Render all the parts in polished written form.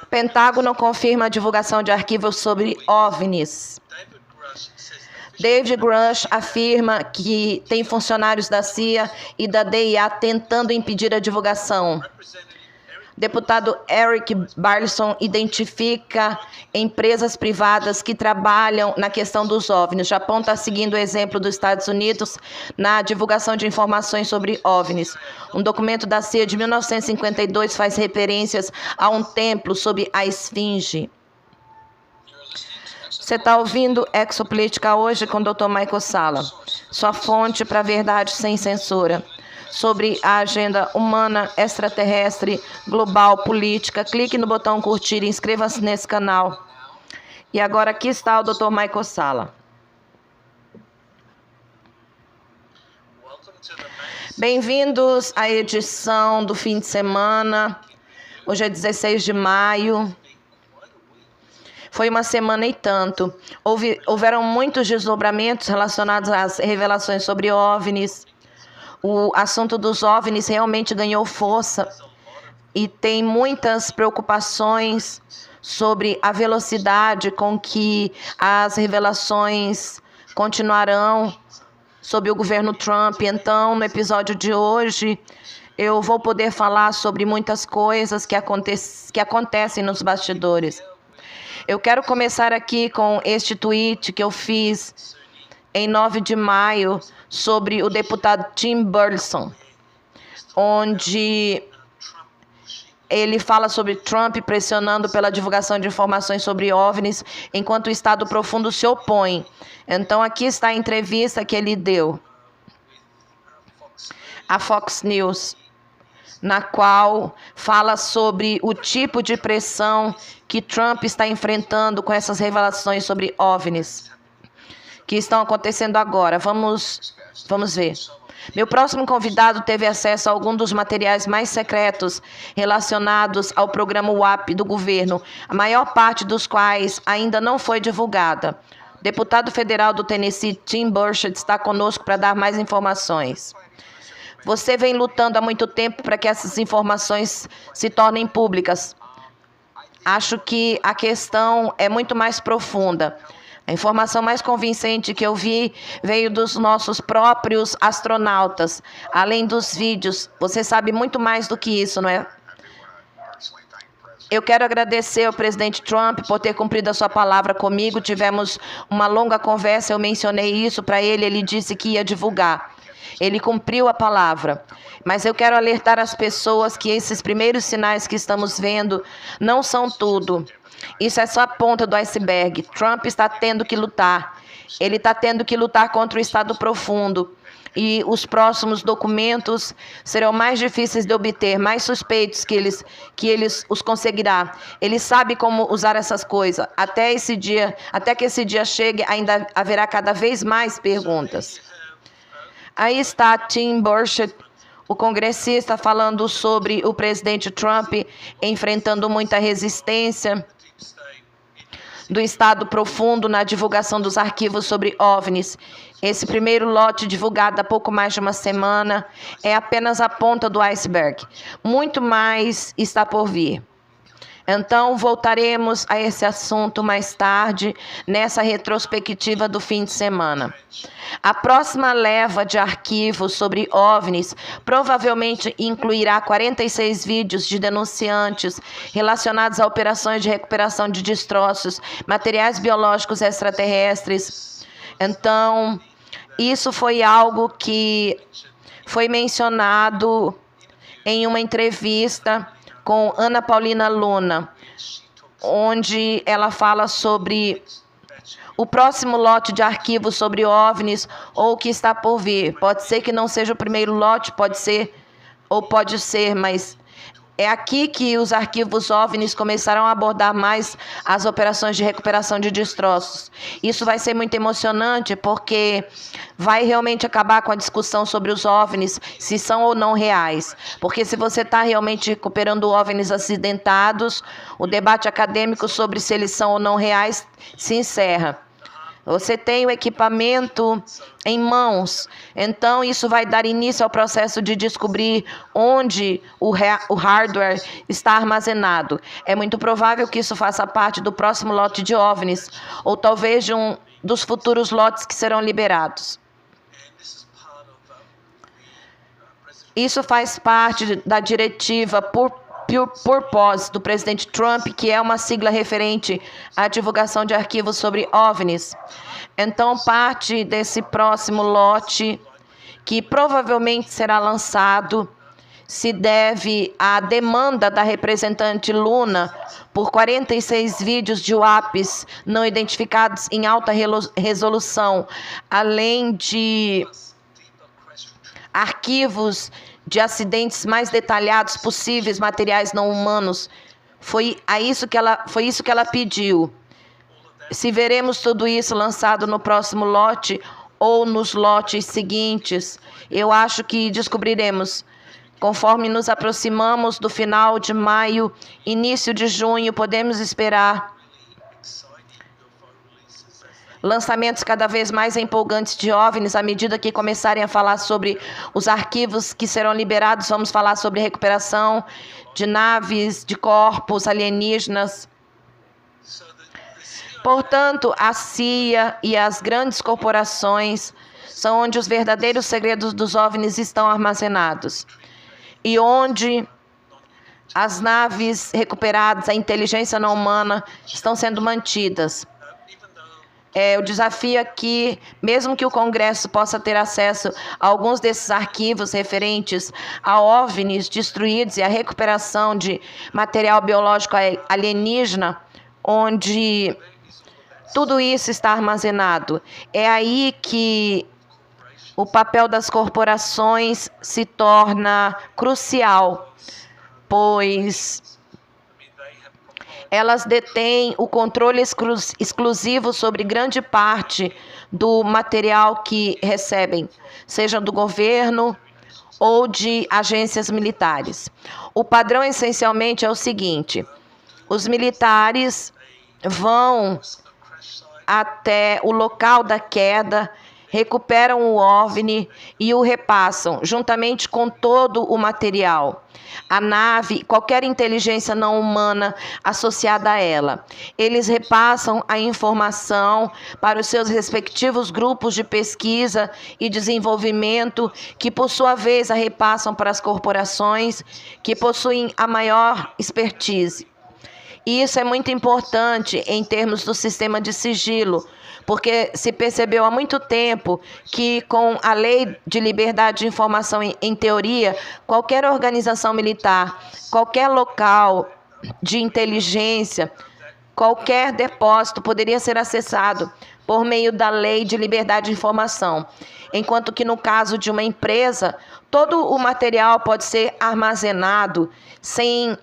Pentágono confirma a divulgação de arquivos sobre OVNIs. David Grush afirma que tem funcionários da CIA e da DIA tentando impedir a divulgação. Deputado Eric Barlson identifica empresas privadas que trabalham na questão dos OVNIs. O Japão está seguindo o exemplo dos Estados Unidos na divulgação de informações sobre OVNIs. Um documento da CIA de 1952 faz referências a um templo sob a Esfinge. Você está ouvindo Exopolítica hoje com o Dr. Michael Salla, sua fonte para a verdade sem censura. Sobre a agenda humana, extraterrestre, global, política. Clique no botão curtir e inscreva-se nesse canal. E agora aqui está o Dr. Michael Salla. Bem-vindos à edição do fim de semana. Hoje é 16 de maio. Foi uma semana e tanto. Houveram muitos desdobramentos relacionados às revelações sobre OVNIs. O assunto dos OVNIs realmente ganhou força e tem muitas preocupações sobre a velocidade com que as revelações continuarão sob o governo Trump. Então, no episódio de hoje, eu vou poder falar sobre muitas coisas que acontecem nos bastidores. Eu quero começar aqui com este tweet que eu fiz em 9 de maio, sobre o deputado Tim Burleson, onde ele fala sobre Trump pressionando pela divulgação de informações sobre OVNIs, enquanto o Estado Profundo se opõe. Então, aqui está a entrevista que ele deu à Fox News, na qual fala sobre o tipo de pressão que Trump está enfrentando com essas revelações sobre OVNIs que estão acontecendo agora. Vamos ver. Meu próximo convidado teve acesso a alguns dos materiais mais secretos relacionados ao programa WAP do governo, a maior parte dos quais ainda não foi divulgada. O deputado federal do Tennessee, Tim Burchett, está conosco para dar mais informações. Você vem lutando há muito tempo para que essas informações se tornem públicas. Acho que a questão é muito mais profunda. A informação mais convincente que eu vi veio dos nossos próprios astronautas. Além dos vídeos, você sabe muito mais do que isso, não é? Eu quero agradecer ao presidente Trump por ter cumprido a sua palavra comigo. Tivemos uma longa conversa, eu mencionei isso para ele, ele disse que ia divulgar. Ele cumpriu a palavra. Mas eu quero alertar as pessoas que esses primeiros sinais que estamos vendo não são tudo. Isso é só a ponta do iceberg. Trump está tendo que lutar. Ele está tendo que lutar contra o Estado Profundo. E os próximos documentos serão mais difíceis de obter, mais suspeitos que eles os conseguirá. Ele sabe como usar essas coisas. Até que esse dia chegue, ainda haverá cada vez mais perguntas. Aí está Tim Burchett, o congressista, falando sobre o presidente Trump enfrentando muita resistência do Estado Profundo na divulgação dos arquivos sobre OVNIs. Esse primeiro lote, divulgado há pouco mais de uma semana, é apenas a ponta do iceberg. Muito mais está por vir. Então, voltaremos a esse assunto mais tarde, nessa retrospectiva do fim de semana. A próxima leva de arquivos sobre OVNIs provavelmente incluirá 46 vídeos de denunciantes relacionados a operações de recuperação de destroços, materiais biológicos extraterrestres. Então, isso foi algo que foi mencionado em uma entrevista com Ana Paulina Luna, onde ela fala sobre o próximo lote de arquivos sobre OVNIs ou o que está por vir. Pode ser que não seja o primeiro lote, pode ser, mas é aqui que os arquivos OVNIs começarão a abordar mais as operações de recuperação de destroços. Isso vai ser muito emocionante, porque vai realmente acabar com a discussão sobre os OVNIs, se são ou não reais. Porque se você está realmente recuperando OVNIs acidentados, o debate acadêmico sobre se eles são ou não reais se encerra. Você tem o equipamento em mãos, então isso vai dar início ao processo de descobrir onde o hardware está armazenado. É muito provável que isso faça parte do próximo lote de OVNIs, ou talvez de um dos futuros lotes que serão liberados. Isso faz parte da diretiva Purpose do presidente Trump, que é uma sigla referente à divulgação de arquivos sobre OVNIs. Então, parte desse próximo lote, que provavelmente será lançado, se deve à demanda da representante Luna por 46 vídeos de UAPs não identificados em alta resolução, além de arquivos de acidentes mais detalhados possíveis, materiais não humanos. Foi isso que ela pediu. Se veremos tudo isso lançado no próximo lote ou nos lotes seguintes, eu acho que descobriremos. Conforme nos aproximamos do final de maio, início de junho, podemos esperar lançamentos cada vez mais empolgantes de OVNIs. À medida que começarem a falar sobre os arquivos que serão liberados, vamos falar sobre recuperação de naves, de corpos alienígenas. Portanto, a CIA e as grandes corporações são onde os verdadeiros segredos dos OVNIs estão armazenados. E onde as naves recuperadas, a inteligência não humana, estão sendo mantidas. O desafio aqui, mesmo que o Congresso possa ter acesso a alguns desses arquivos referentes a OVNIs destruídos e a recuperação de material biológico alienígena, onde tudo isso está armazenado. É aí que o papel das corporações se torna crucial, pois elas detêm o controle exclusivo sobre grande parte do material que recebem, seja do governo ou de agências militares. O padrão essencialmente é o seguinte: os militares vão até o local da queda, recuperam o OVNI e o repassam, juntamente com todo o material, a nave, qualquer inteligência não humana associada a ela. Eles repassam a informação para os seus respectivos grupos de pesquisa e desenvolvimento, que por sua vez a repassam para as corporações que possuem a maior expertise. E isso é muito importante em termos do sistema de sigilo, porque se percebeu há muito tempo que, com a lei de liberdade de informação em teoria, qualquer organização militar, qualquer local de inteligência, qualquer depósito poderia ser acessado por meio da lei de liberdade de informação. Enquanto que, no caso de uma empresa, todo o material pode ser armazenado sem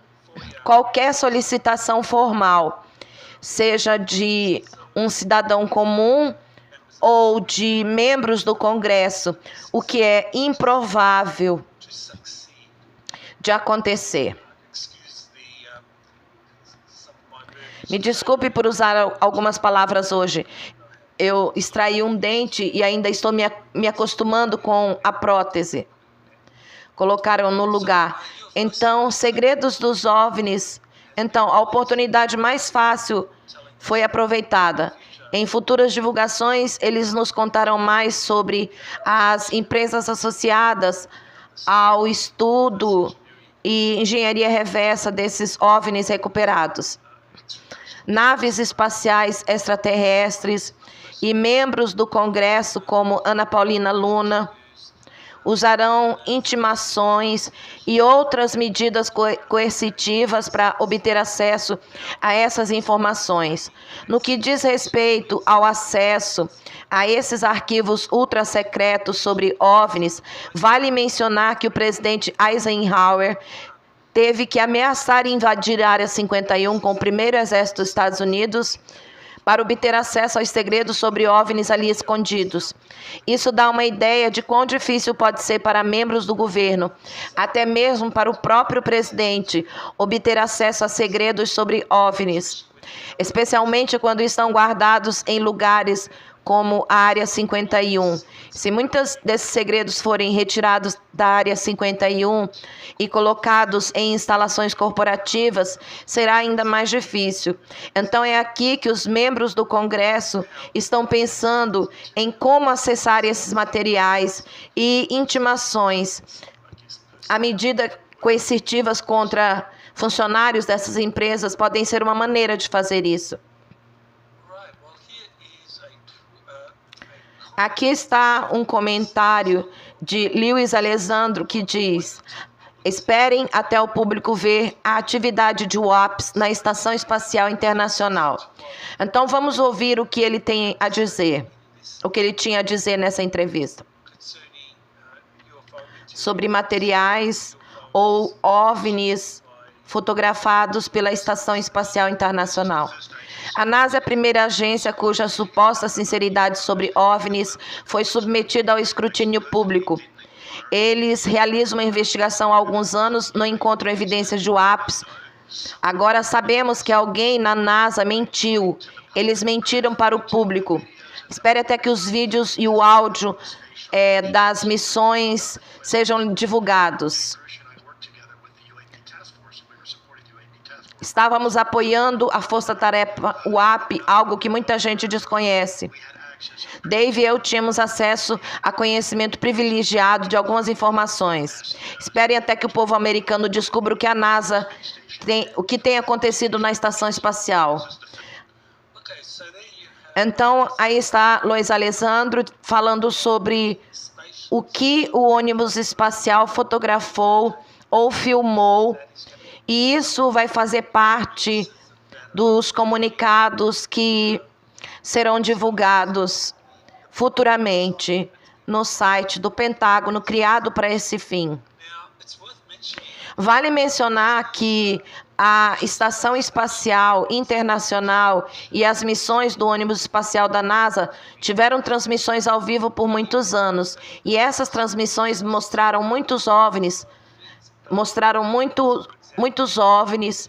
qualquer solicitação formal, seja de um cidadão comum ou de membros do Congresso, o que é improvável de acontecer. Me desculpe por usar algumas palavras hoje. Eu extraí um dente e ainda estou me acostumando com a prótese. Colocaram no lugar. Então, segredos dos OVNIs. Então, a oportunidade mais fácil foi aproveitada. Em futuras divulgações, eles nos contarão mais sobre as empresas associadas ao estudo e engenharia reversa desses OVNIs recuperados. Naves espaciais extraterrestres e membros do Congresso, como Ana Paulina Luna, usarão intimações e outras medidas coercitivas para obter acesso a essas informações. No que diz respeito ao acesso a esses arquivos ultra-secretos sobre OVNIs, vale mencionar que o presidente Eisenhower teve que ameaçar invadir a Área 51 com o primeiro exército dos Estados Unidos para obter acesso aos segredos sobre OVNIs ali escondidos. Isso dá uma ideia de quão difícil pode ser para membros do governo, até mesmo para o próprio presidente, obter acesso a segredos sobre OVNIs. especialmente quando estão guardados em lugares como a Área 51. Se muitos desses segredos forem retirados da Área 51 e colocados em instalações corporativas, será ainda mais difícil. Então é aqui que os membros do Congresso estão pensando em como acessar esses materiais e intimações. A medida coercitivas contra funcionários dessas empresas podem ser uma maneira de fazer isso. Aqui está um comentário de Lewis Alessandro que diz: esperem até o público ver a atividade de WAPs na Estação Espacial Internacional. Então vamos ouvir o que ele tem a dizer, o que ele tinha a dizer nessa entrevista sobre materiais ou OVNIs fotografados pela Estação Espacial Internacional. A NASA é a primeira agência cuja suposta sinceridade sobre OVNIs foi submetida ao escrutínio público. Eles realizam uma investigação há alguns anos, não encontram evidências de WAPs. Agora sabemos que alguém na NASA mentiu. Eles mentiram para o público. Espere até que os vídeos e o áudio das missões sejam divulgados. Estávamos apoiando a força-tarefa WAP, algo que muita gente desconhece. Dave e eu tínhamos acesso a conhecimento privilegiado de algumas informações. Esperem até que o povo americano descubra o que a NASA o que tem acontecido na estação espacial. Então, aí está Luiz Alessandro falando sobre o que o ônibus espacial fotografou ou filmou. E isso vai fazer parte dos comunicados que serão divulgados futuramente no site do Pentágono, criado para esse fim. Vale mencionar que a Estação Espacial Internacional e as missões do ônibus espacial da NASA tiveram transmissões ao vivo por muitos anos. E essas transmissões mostraram muitos OVNIs, muitos OVNIs.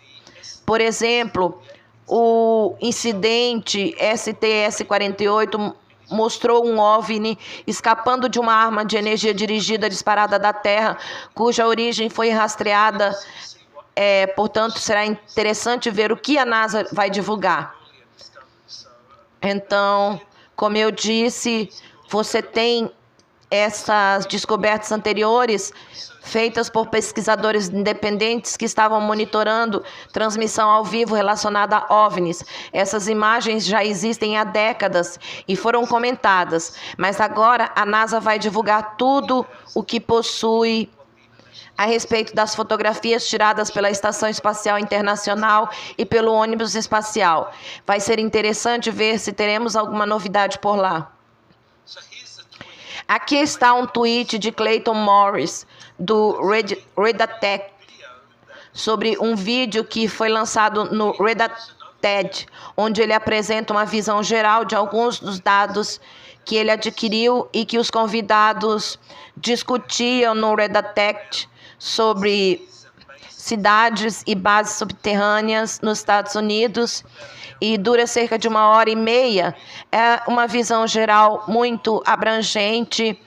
Por exemplo, o incidente STS-48 mostrou um OVNI escapando de uma arma de energia dirigida disparada da Terra, cuja origem foi rastreada. Portanto, será interessante ver o que a NASA vai divulgar. Então, como eu disse, você tem essas descobertas anteriores feitas por pesquisadores independentes que estavam monitorando transmissão ao vivo relacionada a OVNIs. Essas imagens já existem há décadas e foram comentadas, mas agora a NASA vai divulgar tudo o que possui a respeito das fotografias tiradas pela Estação Espacial Internacional e pelo ônibus espacial. Vai ser interessante ver se teremos alguma novidade por lá. Aqui está um tweet de Clayton Morris, do Redattech, sobre um vídeo que foi lançado no Redattech, onde ele apresenta uma visão geral de alguns dos dados que ele adquiriu e que os convidados discutiam no Redattech sobre cidades e bases subterrâneas nos Estados Unidos, e dura cerca de 1h30. É uma visão geral muito abrangente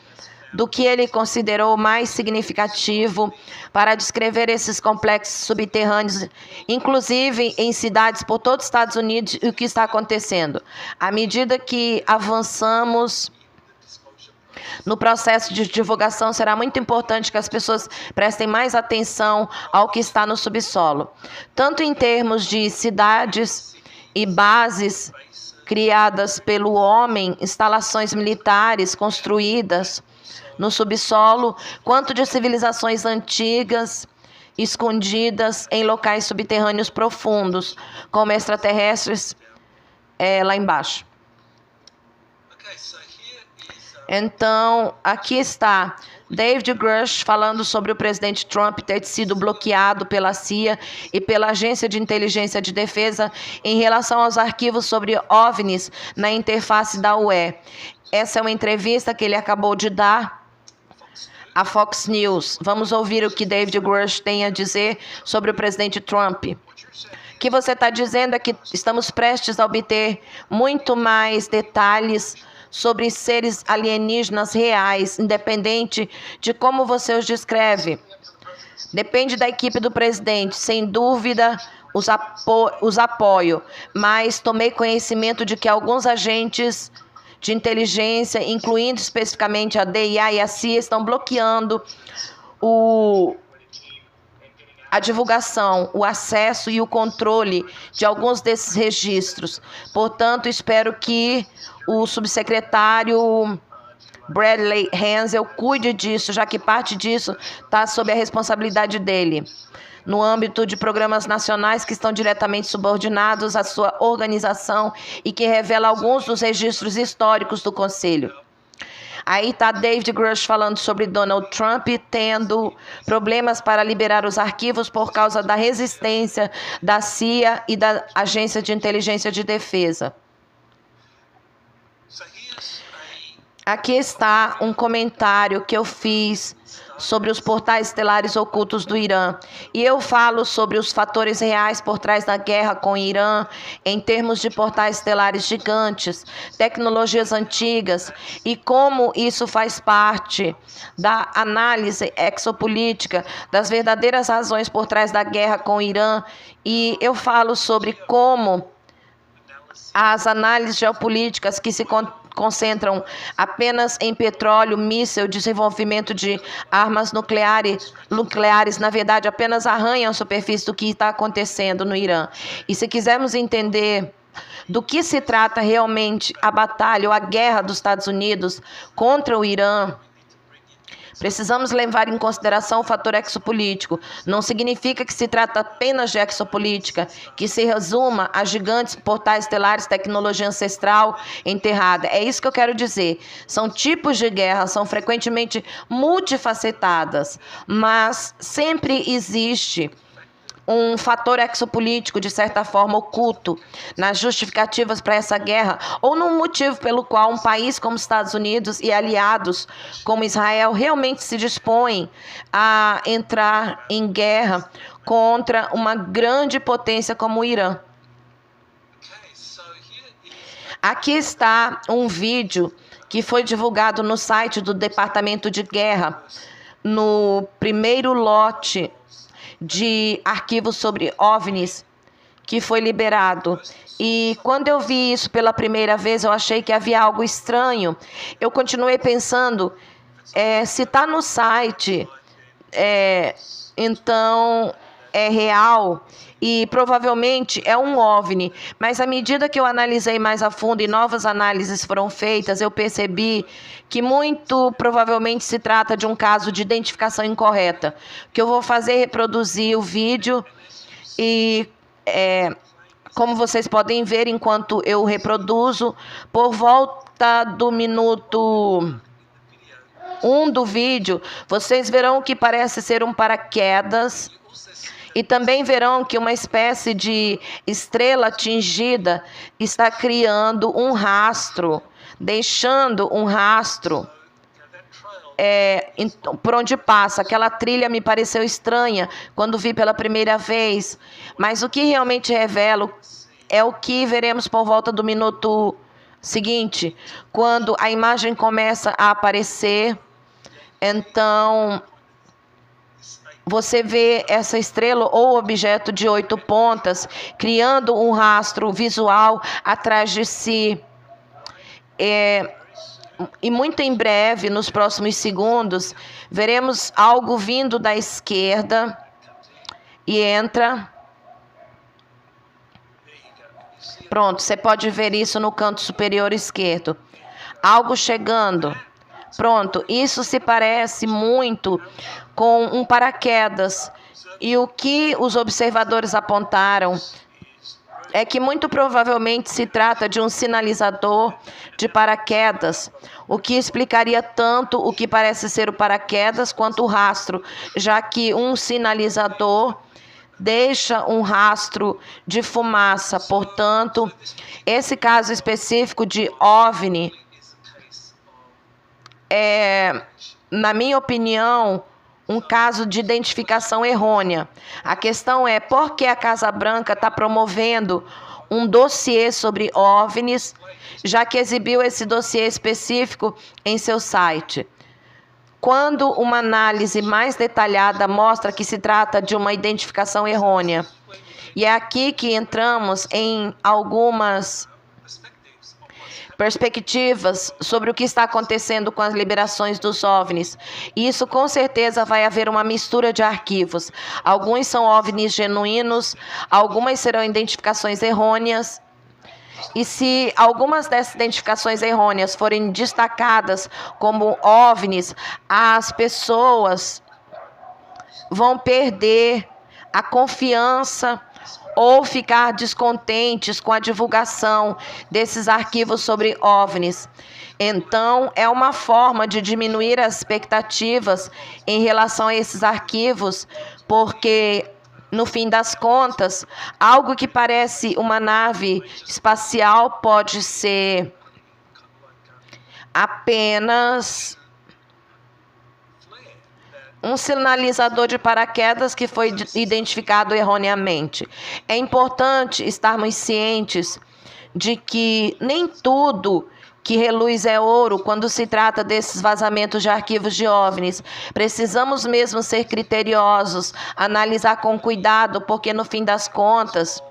do que ele considerou mais significativo para descrever esses complexos subterrâneos, inclusive em cidades por todo os Estados Unidos, e o que está acontecendo. À medida que avançamos no processo de divulgação, será muito importante que as pessoas prestem mais atenção ao que está no subsolo, tanto em termos de cidades e bases criadas pelo homem, instalações militares construídas no subsolo, quanto de civilizações antigas escondidas em locais subterrâneos profundos, como extraterrestres lá embaixo. Então, aqui está David Grush falando sobre o presidente Trump ter sido bloqueado pela CIA e pela Agência de Inteligência de Defesa em relação aos arquivos sobre OVNIs na interface da UE. Essa é uma entrevista que ele acabou de dar a Fox News. Vamos ouvir o que David Grush tem a dizer sobre o presidente Trump. O que você está dizendo é que estamos prestes a obter muito mais detalhes sobre seres alienígenas reais, independente de como você os descreve. Depende da equipe do presidente, sem dúvida os apoio, mas tomei conhecimento de que alguns agentes de inteligência, incluindo especificamente a DIA e a CIA, estão bloqueando a divulgação, o acesso e o controle de alguns desses registros. Portanto, espero que o subsecretário Bradley Hansel cuide disso, já que parte disso está sob a responsabilidade dele, no âmbito de programas nacionais que estão diretamente subordinados à sua organização e que revela alguns dos registros históricos do Conselho. Aí está David Grush falando sobre Donald Trump tendo problemas para liberar os arquivos por causa da resistência da CIA e da Agência de Inteligência de Defesa. Aqui está um comentário que eu fiz sobre os portais estelares ocultos do Irã. E eu falo sobre os fatores reais por trás da guerra com o Irã, em termos de portais estelares gigantes, tecnologias antigas e como isso faz parte da análise exopolítica, das verdadeiras razões por trás da guerra com o Irã. E eu falo sobre como as análises geopolíticas que se concentram apenas em petróleo, míssil, desenvolvimento de armas nucleares, na verdade, apenas arranham a superfície do que está acontecendo no Irã. E se quisermos entender do que se trata realmente a batalha ou a guerra dos Estados Unidos contra o Irã, precisamos levar em consideração o fator exopolítico. Não significa que se trata apenas de exopolítica, que se resuma a gigantes portais estelares, tecnologia ancestral enterrada. É isso que eu quero dizer. São tipos de guerra, são frequentemente multifacetadas, mas sempre existe um fator exopolítico, de certa forma, oculto nas justificativas para essa guerra, ou num motivo pelo qual um país como os Estados Unidos e aliados como Israel realmente se dispõem a entrar em guerra contra uma grande potência como o Irã. Aqui está um vídeo que foi divulgado no site do Departamento de Guerra, no primeiro lote de arquivos sobre OVNIs que foi liberado. E quando eu vi isso pela primeira vez, eu achei que havia algo estranho. Eu continuei pensando, se está no site, então é real e provavelmente é um OVNI. Mas à medida que eu analisei mais a fundo e novas análises foram feitas, eu percebi que muito provavelmente se trata de um caso de identificação incorreta. O que eu vou fazer é reproduzir o vídeo e, como vocês podem ver, enquanto eu reproduzo, por volta do minuto 1 do vídeo, vocês verão o que parece ser um paraquedas. E também verão que uma espécie de estrela tingida está criando um rastro, deixando um rastro por onde passa. Aquela trilha me pareceu estranha quando vi pela primeira vez, mas o que realmente revela é o que veremos por volta do minuto seguinte, quando a imagem começa a aparecer. Então você vê essa estrela ou objeto de 8 pontas criando um rastro visual atrás de si. E muito em breve, nos próximos segundos, veremos algo vindo da esquerda e entra. Pronto, você pode ver isso no canto superior esquerdo. Algo chegando. Pronto, isso se parece muito com um paraquedas. E o que os observadores apontaram é que muito provavelmente se trata de um sinalizador de paraquedas, o que explicaria tanto o que parece ser o paraquedas quanto o rastro, já que um sinalizador deixa um rastro de fumaça. Portanto, esse caso específico de OVNI na minha opinião, um caso de identificação errônea. A questão é por que a Casa Branca está promovendo um dossiê sobre OVNIs, já que exibiu esse dossiê específico em seu site. Quando uma análise mais detalhada mostra que se trata de uma identificação errônea. E é aqui que entramos em algumas perspectivas sobre o que está acontecendo com as liberações dos OVNIs. E isso com certeza vai haver uma mistura de arquivos. Alguns são OVNIs genuínos, algumas serão identificações errôneas. E se algumas dessas identificações errôneas forem destacadas como OVNIs, as pessoas vão perder a confiança ou ficar descontentes com a divulgação desses arquivos sobre OVNIs. Então, é uma forma de diminuir as expectativas em relação a esses arquivos, porque, no fim das contas, algo que parece uma nave espacial pode ser apenas um sinalizador de paraquedas que foi identificado erroneamente. É importante estarmos cientes de que nem tudo que reluz é ouro quando se trata desses vazamentos de arquivos de OVNIs. Precisamos mesmo ser criteriosos, analisar com cuidado, porque no fim das contas,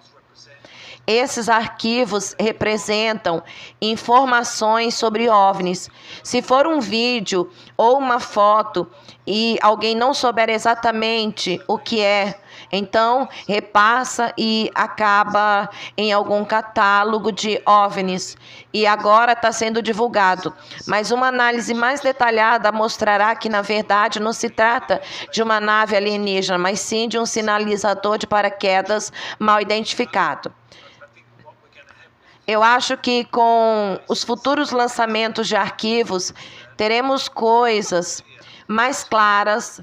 esses arquivos representam informações sobre OVNIs. Se for um vídeo ou uma foto e alguém não souber exatamente o que é, então repassa e acaba em algum catálogo de OVNIs. E agora está sendo divulgado. Mas uma análise mais detalhada mostrará que, na verdade, não se trata de uma nave alienígena, mas sim de um sinalizador de paraquedas mal identificado. Eu acho que com os futuros lançamentos de arquivos, teremos coisas mais claras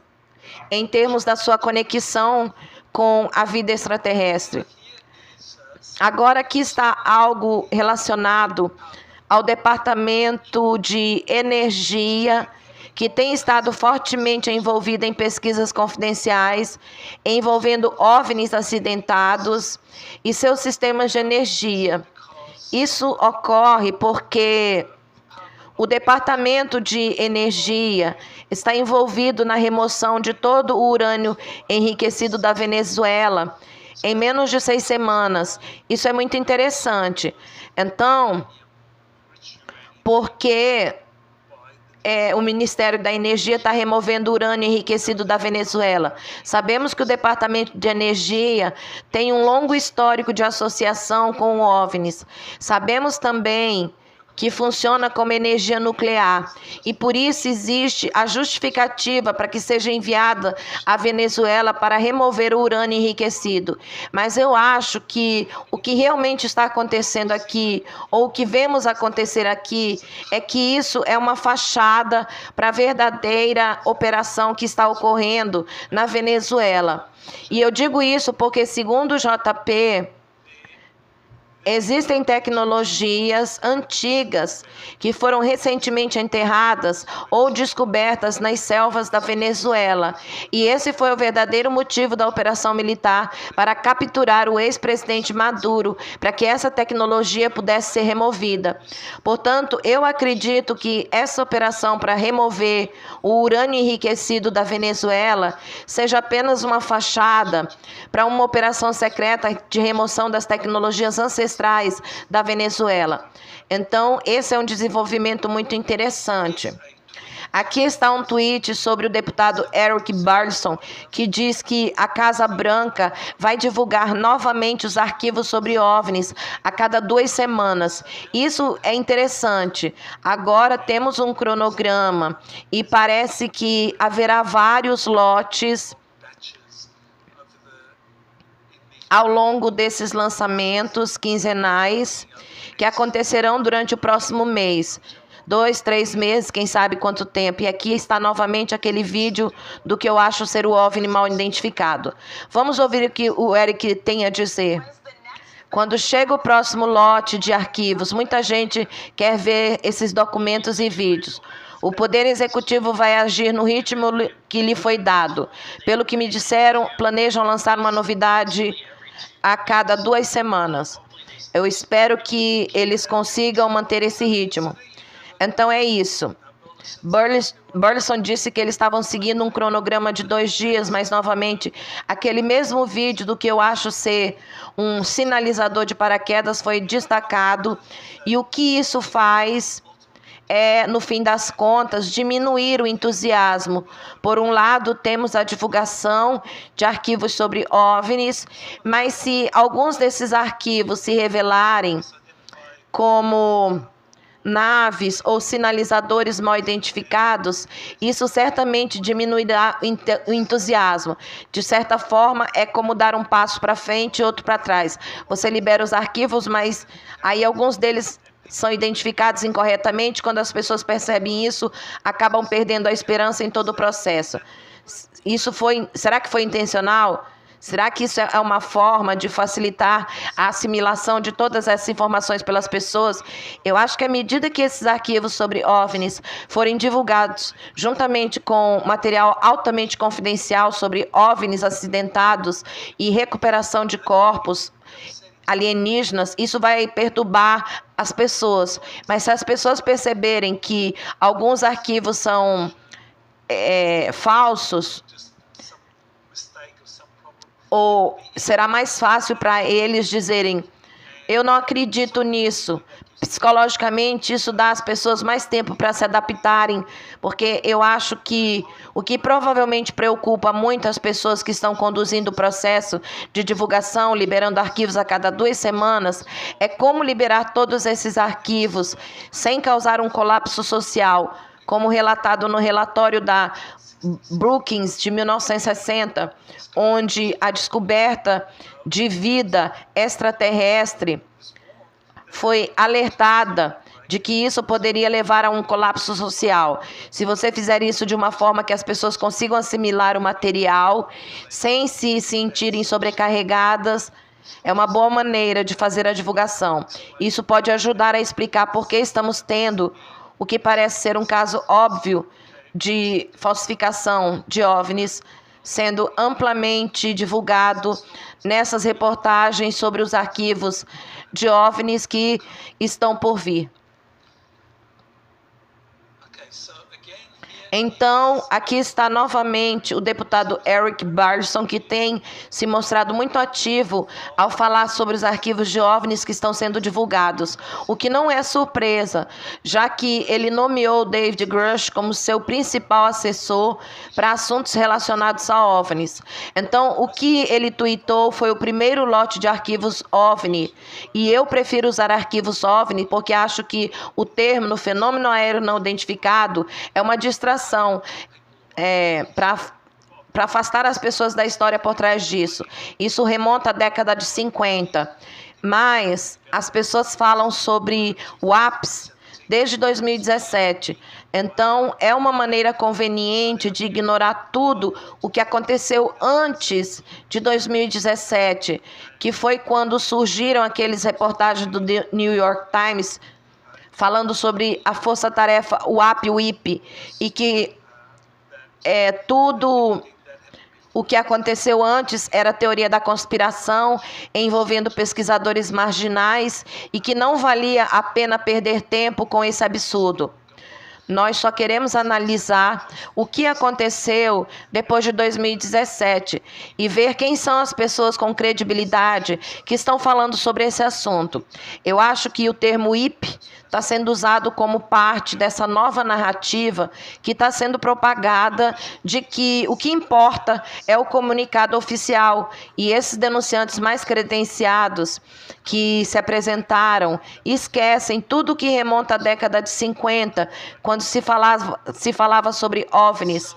em termos da sua conexão com a vida extraterrestre. Agora aqui está algo relacionado ao Departamento de Energia, que tem estado fortemente envolvido em pesquisas confidenciais, envolvendo OVNIs acidentados e seus sistemas de energia. Isso ocorre porque o Departamento de Energia está envolvido na remoção de todo o urânio enriquecido da Venezuela em menos de 6 semanas. Isso é muito interessante. Então, porque o Ministério da Energia está removendo o urânio enriquecido da Venezuela. Sabemos que o Departamento de Energia tem um longo histórico de associação com OVNIs. Sabemos também que funciona como energia nuclear, e por isso existe a justificativa para que seja enviada à Venezuela para remover o urânio enriquecido. Mas eu acho que o que realmente está acontecendo aqui, ou o que vemos acontecer aqui, é que isso é uma fachada para a verdadeira operação que está ocorrendo na Venezuela. E eu digo isso porque, segundo o JP, existem tecnologias antigas que foram recentemente enterradas ou descobertas nas selvas da Venezuela. E esse foi o verdadeiro motivo da operação militar para capturar o ex-presidente Maduro, para que essa tecnologia pudesse ser removida. Portanto, eu acredito que essa operação para remover o urânio enriquecido da Venezuela seja apenas uma fachada para uma operação secreta de remoção das tecnologias ancestrais da Venezuela. Então, esse é um desenvolvimento muito interessante. Aqui está um tweet sobre o deputado Eric Barlson, que diz que a Casa Branca vai divulgar novamente os arquivos sobre OVNIs a cada 2 semanas. Isso é interessante. Agora temos um cronograma e parece que haverá vários lotes ao longo desses lançamentos quinzenais que acontecerão durante o próximo mês. 2, 3 meses, quem sabe quanto tempo. E aqui está novamente aquele vídeo do que eu acho ser o OVNI mal identificado. Vamos ouvir o que o Eric tem a dizer. Quando chega o próximo lote de arquivos, muita gente quer ver esses documentos e vídeos. O Poder Executivo vai agir no ritmo que lhe foi dado. Pelo que me disseram, planejam lançar uma novidade a cada 2 semanas. Eu espero que eles consigam manter esse ritmo. Então é isso. Burleson disse que eles estavam seguindo um cronograma de 2 dias, mas novamente, aquele mesmo vídeo do que eu acho ser um sinalizador de paraquedas foi destacado. E o que isso faz é, no fim das contas, diminuir o entusiasmo. Por um lado, temos a divulgação de arquivos sobre OVNIs, mas se alguns desses arquivos se revelarem como naves ou sinalizadores mal identificados, isso certamente diminuirá o entusiasmo. De certa forma, é como dar um passo para frente e outro para trás. Você libera os arquivos, mas aí alguns deles são identificados incorretamente. Quando as pessoas percebem isso, acabam perdendo a esperança em todo o processo. Será que foi intencional? Será que isso é uma forma de facilitar a assimilação de todas essas informações pelas pessoas? Eu acho que à medida que esses arquivos sobre OVNIs forem divulgados, juntamente com material altamente confidencial sobre OVNIs acidentados e recuperação de corpos alienígenas, isso vai perturbar as pessoas. Mas se as pessoas perceberem que alguns arquivos são falsos, ou será mais fácil para eles dizerem: eu não acredito nisso. Psicologicamente, isso dá às pessoas mais tempo para se adaptarem, porque eu acho que o que provavelmente preocupa muito as pessoas que estão conduzindo o processo de divulgação, liberando arquivos a cada 2 semanas, é como liberar todos esses arquivos sem causar um colapso social, como relatado no relatório da Brookings de 1960, onde a descoberta de vida extraterrestre foi alertada de que isso poderia levar a um colapso social. Se você fizer isso de uma forma que as pessoas consigam assimilar o material sem se sentirem sobrecarregadas, é uma boa maneira de fazer a divulgação. Isso pode ajudar a explicar por que estamos tendo o que parece ser um caso óbvio de falsificação de OVNIs sendo amplamente divulgado nessas reportagens sobre os arquivos de OVNIs que estão por vir. Então, aqui está novamente o deputado Eric Burleson, que tem se mostrado muito ativo ao falar sobre os arquivos de OVNIs que estão sendo divulgados, o que não é surpresa, já que ele nomeou David Grush como seu principal assessor para assuntos relacionados a OVNIs. Então, o que ele tuitou foi o primeiro lote de arquivos OVNI, e eu prefiro usar arquivos OVNI porque acho que o termo fenômeno aéreo não identificado é uma distração para afastar as pessoas da história por trás disso. Isso remonta à década de 50, mas as pessoas falam sobre o ápice desde 2017. Então, é uma maneira conveniente de ignorar tudo o que aconteceu antes de 2017, que foi quando surgiram aqueles reportagens do New York Times falando sobre a força-tarefa UAP-UIP, e que tudo o que aconteceu antes era teoria da conspiração envolvendo pesquisadores marginais e que não valia a pena perder tempo com esse absurdo. Nós só queremos analisar o que aconteceu depois de 2017 e ver quem são as pessoas com credibilidade que estão falando sobre esse assunto. Eu acho que o termo IP está sendo usado como parte dessa nova narrativa que está sendo propagada de que o que importa é o comunicado oficial, e esses denunciantes mais credenciados que se apresentaram esquecem tudo que remonta à década de 50, quando se falava sobre OVNIs.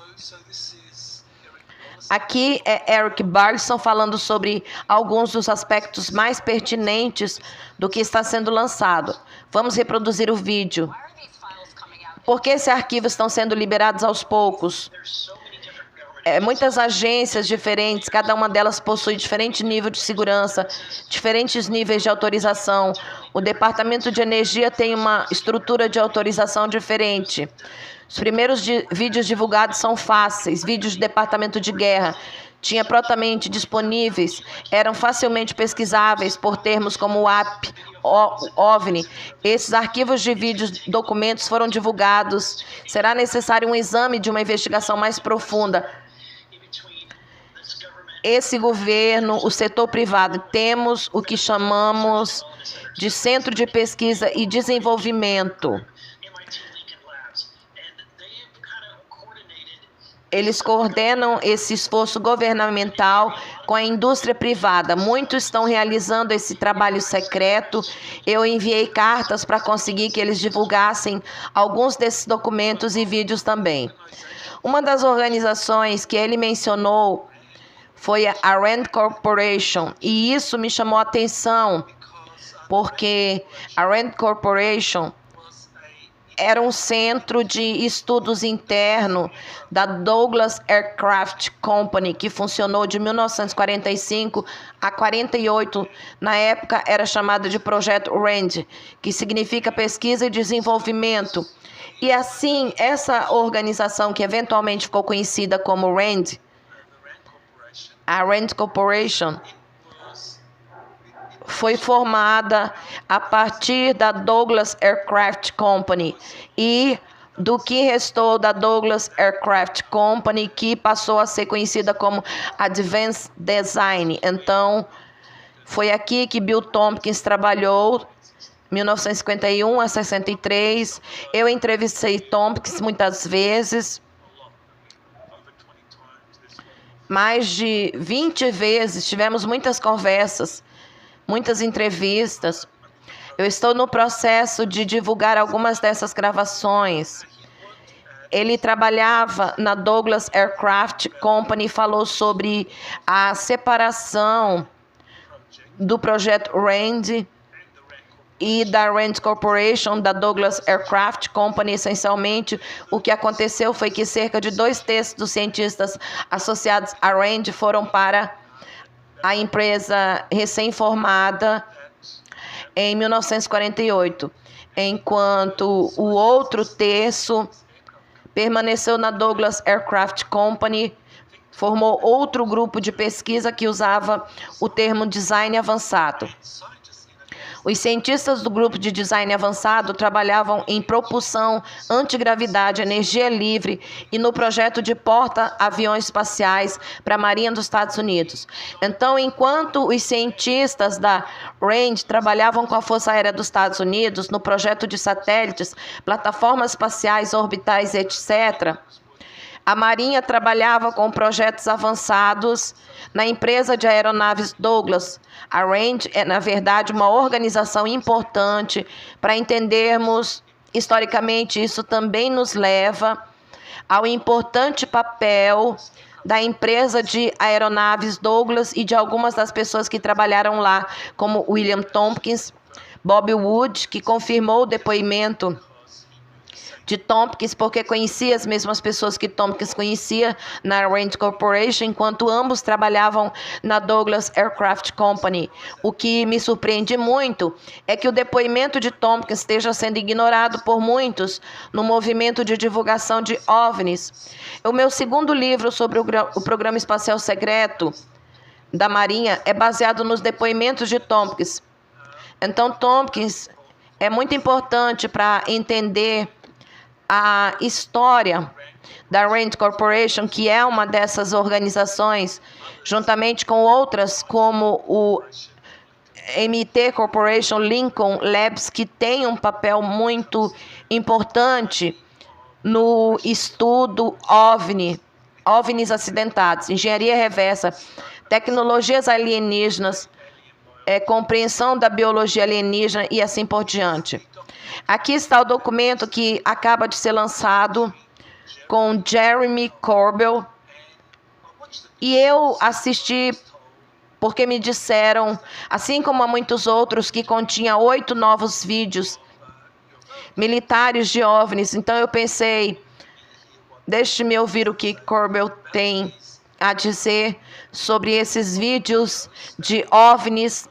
Aqui é Eric Burleson falando sobre alguns dos aspectos mais pertinentes do que está sendo lançado. Vamos reproduzir o vídeo. Por que esses arquivos estão sendo liberados aos poucos? Muitas agências diferentes, cada uma delas possui diferente nível de segurança, diferentes níveis de autorização. O Departamento de Energia tem uma estrutura de autorização diferente. Os primeiros vídeos divulgados são fáceis, vídeos de departamento de guerra. Tinha prontamente disponíveis, eram facilmente pesquisáveis por termos como WAP, OVNI. Esses arquivos de vídeos, documentos foram divulgados. Será necessário um exame de uma investigação mais profunda. Esse governo, o setor privado, temos o que chamamos de Centro de Pesquisa e Desenvolvimento. Eles coordenam esse esforço governamental com a indústria privada. Muitos estão realizando esse trabalho secreto. Eu enviei cartas para conseguir que eles divulgassem alguns desses documentos e vídeos também. Uma das organizações que ele mencionou foi a Rand Corporation, e isso me chamou a atenção, porque a Rand Corporation era um centro de estudos interno da Douglas Aircraft Company, que funcionou de 1945 a 48. Na época era chamada de Projeto RAND, que significa Pesquisa e Desenvolvimento. E assim, essa organização que eventualmente ficou conhecida como RAND, a Rand Corporation, foi formada a partir da Douglas Aircraft Company e do que restou da Douglas Aircraft Company, que passou a ser conhecida como Advanced Design. Então, foi aqui que Bill Tompkins trabalhou, 1951 a 63. Eu entrevistei Tompkins muitas vezes, mais de 20 vezes, tivemos muitas conversas, muitas entrevistas. Eu estou no processo de divulgar algumas dessas gravações. Ele trabalhava na Douglas Aircraft Company e falou sobre a separação do projeto RAND e da Rand Corporation, da Douglas Aircraft Company. Essencialmente, o que aconteceu foi que cerca de 2/3 dos cientistas associados à Rand foram para a empresa recém-formada em 1948, enquanto o outro terço permaneceu na Douglas Aircraft Company, formou outro grupo de pesquisa que usava o termo design avançado. Os cientistas do grupo de design avançado trabalhavam em propulsão antigravidade, energia livre e no projeto de porta-aviões espaciais para a Marinha dos Estados Unidos. Então, enquanto os cientistas da RAND trabalhavam com a Força Aérea dos Estados Unidos no projeto de satélites, plataformas espaciais, orbitais, etc., a Marinha trabalhava com projetos avançados na empresa de aeronaves Douglas. A RAND é, na verdade, uma organização importante para entendermos historicamente. Isso também nos leva ao importante papel da empresa de aeronaves Douglas e de algumas das pessoas que trabalharam lá, como William Tompkins, Bob Wood, que confirmou o depoimento de Tompkins, porque conhecia as mesmas pessoas que Tompkins conhecia na Rand Corporation, enquanto ambos trabalhavam na Douglas Aircraft Company. O que me surpreende muito é que o depoimento de Tompkins esteja sendo ignorado por muitos no movimento de divulgação de OVNIs. O meu segundo livro sobre o Programa Espacial Secreto da Marinha é baseado nos depoimentos de Tompkins. Então, Tompkins é muito importante para entender a história da Rand Corporation, que é uma dessas organizações, juntamente com outras como o MIT Corporation, Lincoln Labs, que tem um papel muito importante no estudo OVNIs acidentados, engenharia reversa, tecnologias alienígenas, compreensão da biologia alienígena e assim por diante. Aqui está o documento que acaba de ser lançado com Jeremy Corbell. E eu assisti porque me disseram, assim como a muitos outros, que continha 8 novos vídeos militares de OVNIs. Então eu pensei, deixe-me ouvir o que Corbell tem a dizer sobre esses vídeos de OVNIs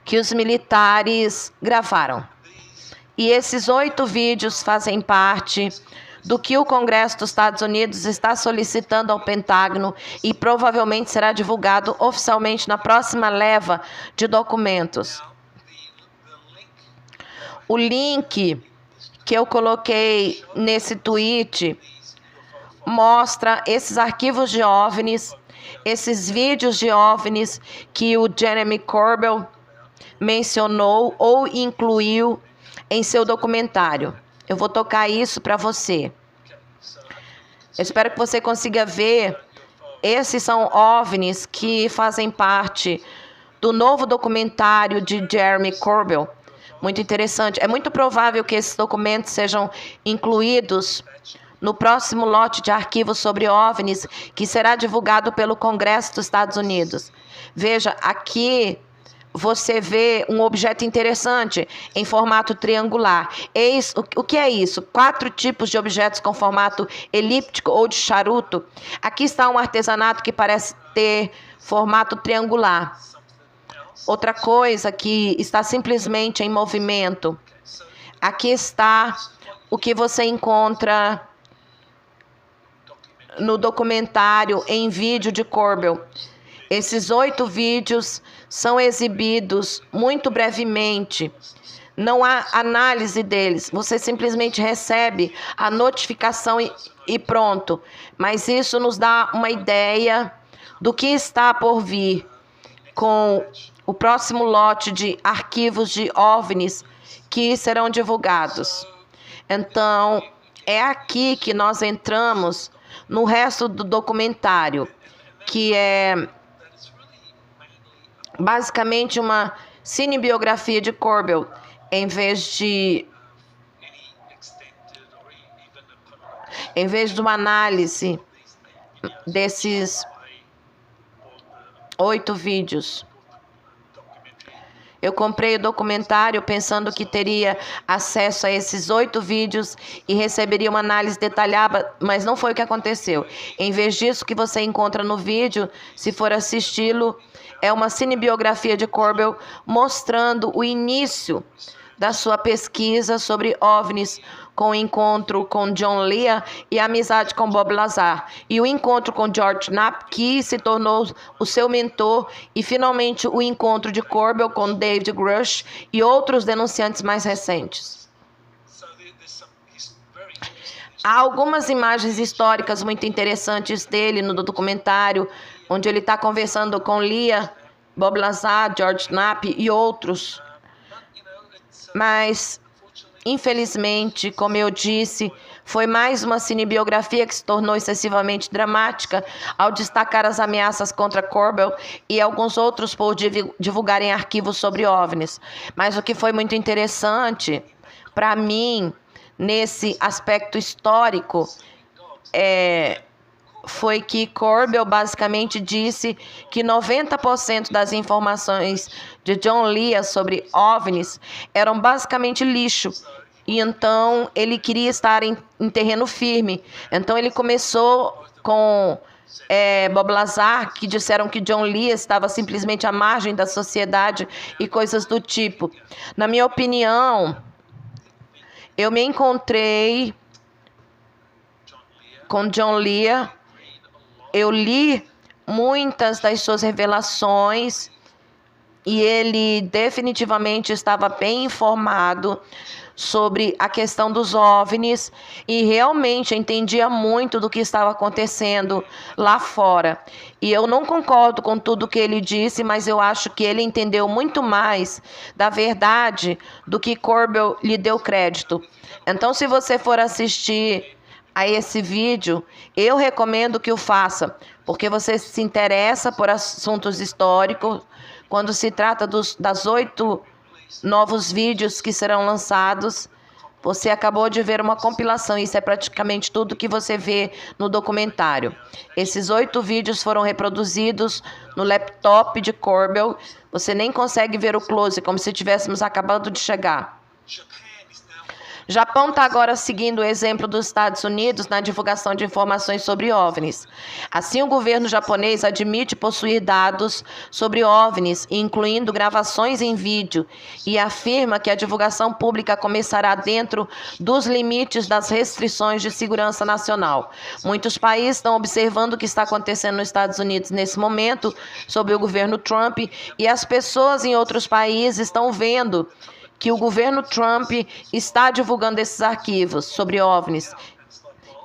que os militares gravaram. E esses 8 vídeos fazem parte do que o Congresso dos Estados Unidos está solicitando ao Pentágono e provavelmente será divulgado oficialmente na próxima leva de documentos. O link que eu coloquei nesse tweet mostra esses arquivos de OVNIs, esses vídeos de OVNIs que o Jeremy Corbell mencionou ou incluiu em seu documentário. Eu vou tocar isso para você. Eu espero que você consiga ver. Esses são OVNIs que fazem parte do novo documentário de Jeremy Corbell. Muito interessante. É muito provável que esses documentos sejam incluídos no próximo lote de arquivos sobre OVNIs que será divulgado pelo Congresso dos Estados Unidos. Veja, aqui você vê um objeto interessante em formato triangular. O que é isso? 4 tipos de objetos com formato elíptico ou de charuto. Aqui está um artesanato que parece ter formato triangular. Outra coisa que está simplesmente em movimento. Aqui está o que você encontra no documentário em vídeo de Corbell. Esses 8 vídeos são exibidos muito brevemente. Não há análise deles. Você simplesmente recebe a notificação e pronto. Mas isso nos dá uma ideia do que está por vir com o próximo lote de arquivos de OVNIs que serão divulgados. Então, é aqui que nós entramos no resto do documentário, que é basicamente uma cinebiografia de Corbell, em vez de uma análise desses 8 vídeos. Eu comprei o documentário pensando que teria acesso a esses 8 vídeos e receberia uma análise detalhada, mas não foi o que aconteceu. Em vez disso, o que você encontra no vídeo, se for assisti-lo, é uma cinebiografia de Corbell mostrando o início da sua pesquisa sobre OVNIs, com o encontro com John Lear e a amizade com Bob Lazar, e o encontro com George Knapp, que se tornou o seu mentor, e finalmente o encontro de Corbell com David Grush e outros denunciantes mais recentes. Há algumas imagens históricas muito interessantes dele no documentário, onde ele está conversando com Lear, Bob Lazar, George Knapp e outros. Mas, infelizmente, como eu disse, foi mais uma cinebiografia que se tornou excessivamente dramática ao destacar as ameaças contra Corbell e alguns outros por divulgarem arquivos sobre OVNIs. Mas o que foi muito interessante para mim, nesse aspecto histórico, foi que Corbell basicamente disse que 90% das informações de John Lear sobre OVNIs eram basicamente lixo. E então ele queria estar em terreno firme. Então ele começou com Bob Lazar, que disseram que John Lear estava simplesmente à margem da sociedade e coisas do tipo. Na minha opinião, eu me encontrei com John Lear. Eu li muitas das suas revelações e ele definitivamente estava bem informado sobre a questão dos OVNIs e realmente entendia muito do que estava acontecendo lá fora. E eu não concordo com tudo que ele disse, mas eu acho que ele entendeu muito mais da verdade do que Corbell lhe deu crédito. Então, se você for assistir a esse vídeo, eu recomendo que o faça, porque você se interessa por assuntos históricos. Quando se trata das 8 novos vídeos que serão lançados, você acabou de ver uma compilação, isso é praticamente tudo que você vê no documentário. Esses 8 vídeos foram reproduzidos no laptop de Corbell, você nem consegue ver o close, como se estivéssemos acabando de chegar. Japão está agora seguindo o exemplo dos Estados Unidos na divulgação de informações sobre OVNIs. Assim, o governo japonês admite possuir dados sobre OVNIs, incluindo gravações em vídeo, e afirma que a divulgação pública começará dentro dos limites das restrições de segurança nacional. Muitos países estão observando o que está acontecendo nos Estados Unidos nesse momento, sob o governo Trump, e as pessoas em outros países estão vendo que o governo Trump está divulgando esses arquivos sobre OVNIs.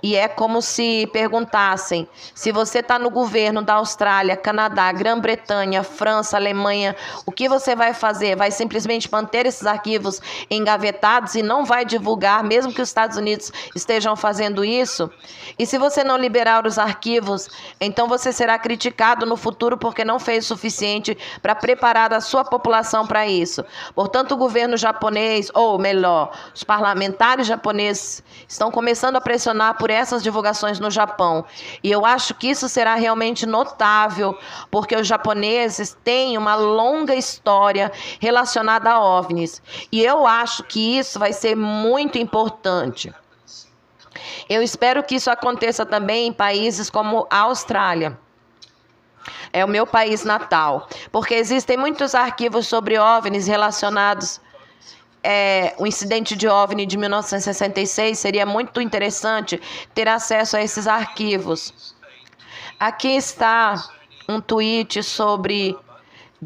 E é como se perguntassem, se você está no governo da Austrália, Canadá, Grã-Bretanha, França, Alemanha, o que você vai fazer? Vai simplesmente manter esses arquivos engavetados e não vai divulgar, mesmo que os Estados Unidos estejam fazendo isso? E se você não liberar os arquivos, então você será criticado no futuro porque não fez o suficiente para preparar a sua população para isso. Portanto, o governo japonês, ou melhor, os parlamentares japoneses estão começando a pressionar por essas divulgações no Japão. E eu acho que isso será realmente notável, porque os japoneses têm uma longa história relacionada a OVNIs. E eu acho que isso vai ser muito importante. Eu espero que isso aconteça também em países como a Austrália. É o meu país natal. Porque existem muitos arquivos sobre OVNIs relacionados o incidente de OVNI de 1966, seria muito interessante ter acesso a esses arquivos. Aqui está um tweet sobre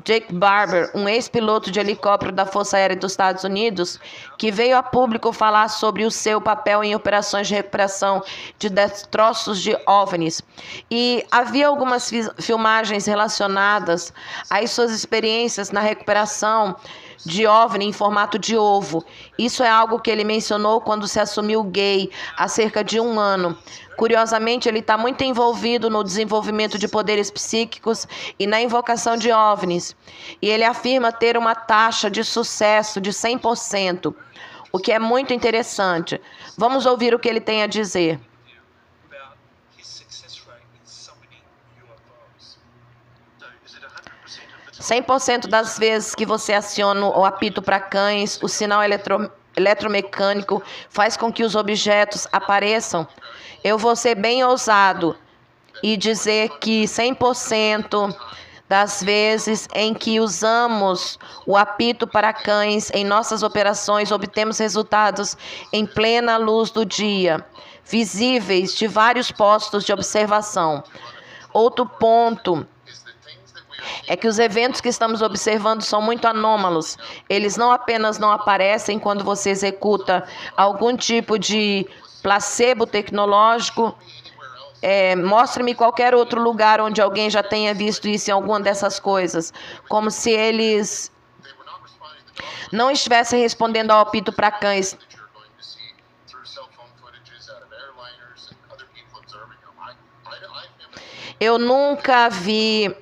Jake Barber, um ex-piloto de helicóptero da Força Aérea dos Estados Unidos, que veio a público falar sobre o seu papel em operações de recuperação de destroços de OVNIs. E havia algumas filmagens relacionadas às suas experiências na recuperação de OVNI em formato de ovo. Isso é algo que ele mencionou quando se assumiu gay há cerca de 1 ano. Curiosamente, ele está muito envolvido no desenvolvimento de poderes psíquicos e na invocação de OVNIs. E ele afirma ter uma taxa de sucesso de 100%, o que é muito interessante. Vamos ouvir o que ele tem a dizer. 100% das vezes que você aciona o apito para cães, o sinal eletromecânico faz com que os objetos apareçam. Eu vou ser bem ousado e dizer que 100% das vezes em que usamos o apito para cães em nossas operações, obtemos resultados em plena luz do dia, visíveis de vários postos de observação. Outro ponto é que os eventos que estamos observando são muito anômalos. Eles não apenas não aparecem quando você executa algum tipo de placebo tecnológico. Mostre-me qualquer outro lugar onde alguém já tenha visto isso em alguma dessas coisas. Como se eles não estivessem respondendo ao apito para cães. Eu nunca vi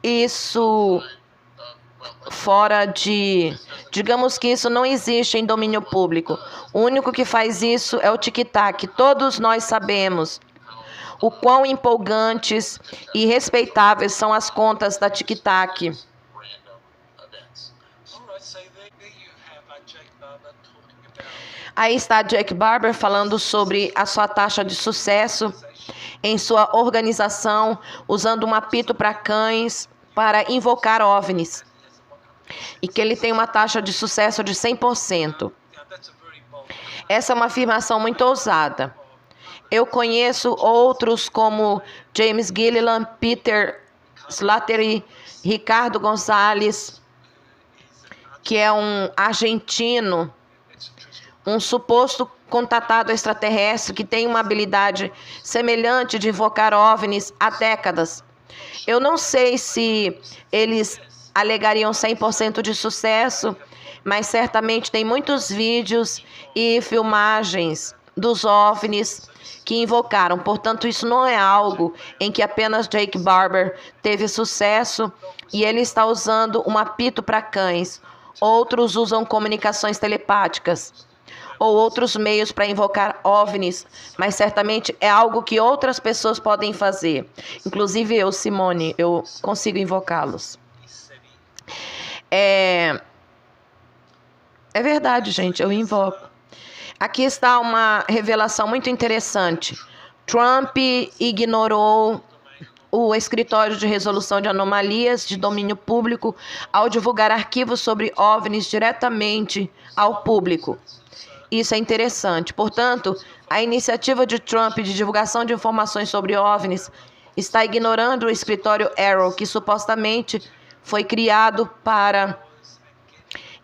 isso fora de... Digamos que isso não existe em domínio público. O único que faz isso é o tic-tac. Todos nós sabemos o quão empolgantes e respeitáveis são as contas da tic-tac. Aí está Jake Barber falando sobre a sua taxa de sucesso em sua organização, usando um apito para cães para invocar OVNIs. E que ele tem uma taxa de sucesso de 100%. Essa é uma afirmação muito ousada. Eu conheço outros como James Gilliland, Peter Slattery, Ricardo Gonzalez, que é um argentino, um suposto contatado extraterrestre que tem uma habilidade semelhante de invocar OVNIs há décadas. Eu não sei se eles alegariam 100% de sucesso, mas certamente tem muitos vídeos e filmagens dos OVNIs que invocaram. Portanto, isso não é algo em que apenas Jake Barber teve sucesso e ele está usando um apito para cães. Outros usam comunicações telepáticas ou outros meios para invocar OVNIs, mas certamente é algo que outras pessoas podem fazer. Inclusive eu, Simone, eu consigo invocá-los. É verdade, gente, eu invoco. Aqui está uma revelação muito interessante. Trump ignorou o Escritório de Resolução de Anomalias de Domínio Público ao divulgar arquivos sobre OVNIs diretamente ao público. Isso é interessante. Portanto, a iniciativa de Trump de divulgação de informações sobre OVNIs está ignorando o escritório Arrow, que supostamente foi criado para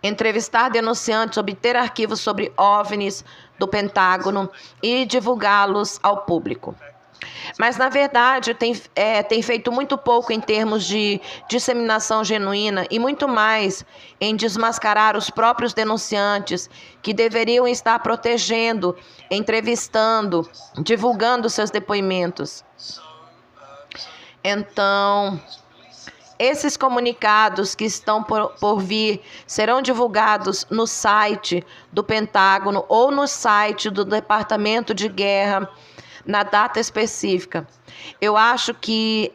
entrevistar denunciantes, obter arquivos sobre OVNIs do Pentágono e divulgá-los ao público. Mas, na verdade, tem feito muito pouco em termos de disseminação genuína e muito mais em desmascarar os próprios denunciantes que deveriam estar protegendo, entrevistando, divulgando seus depoimentos. Então, esses comunicados que estão por vir serão divulgados no site do Pentágono ou no site do Departamento de Guerra, na data específica. Eu acho que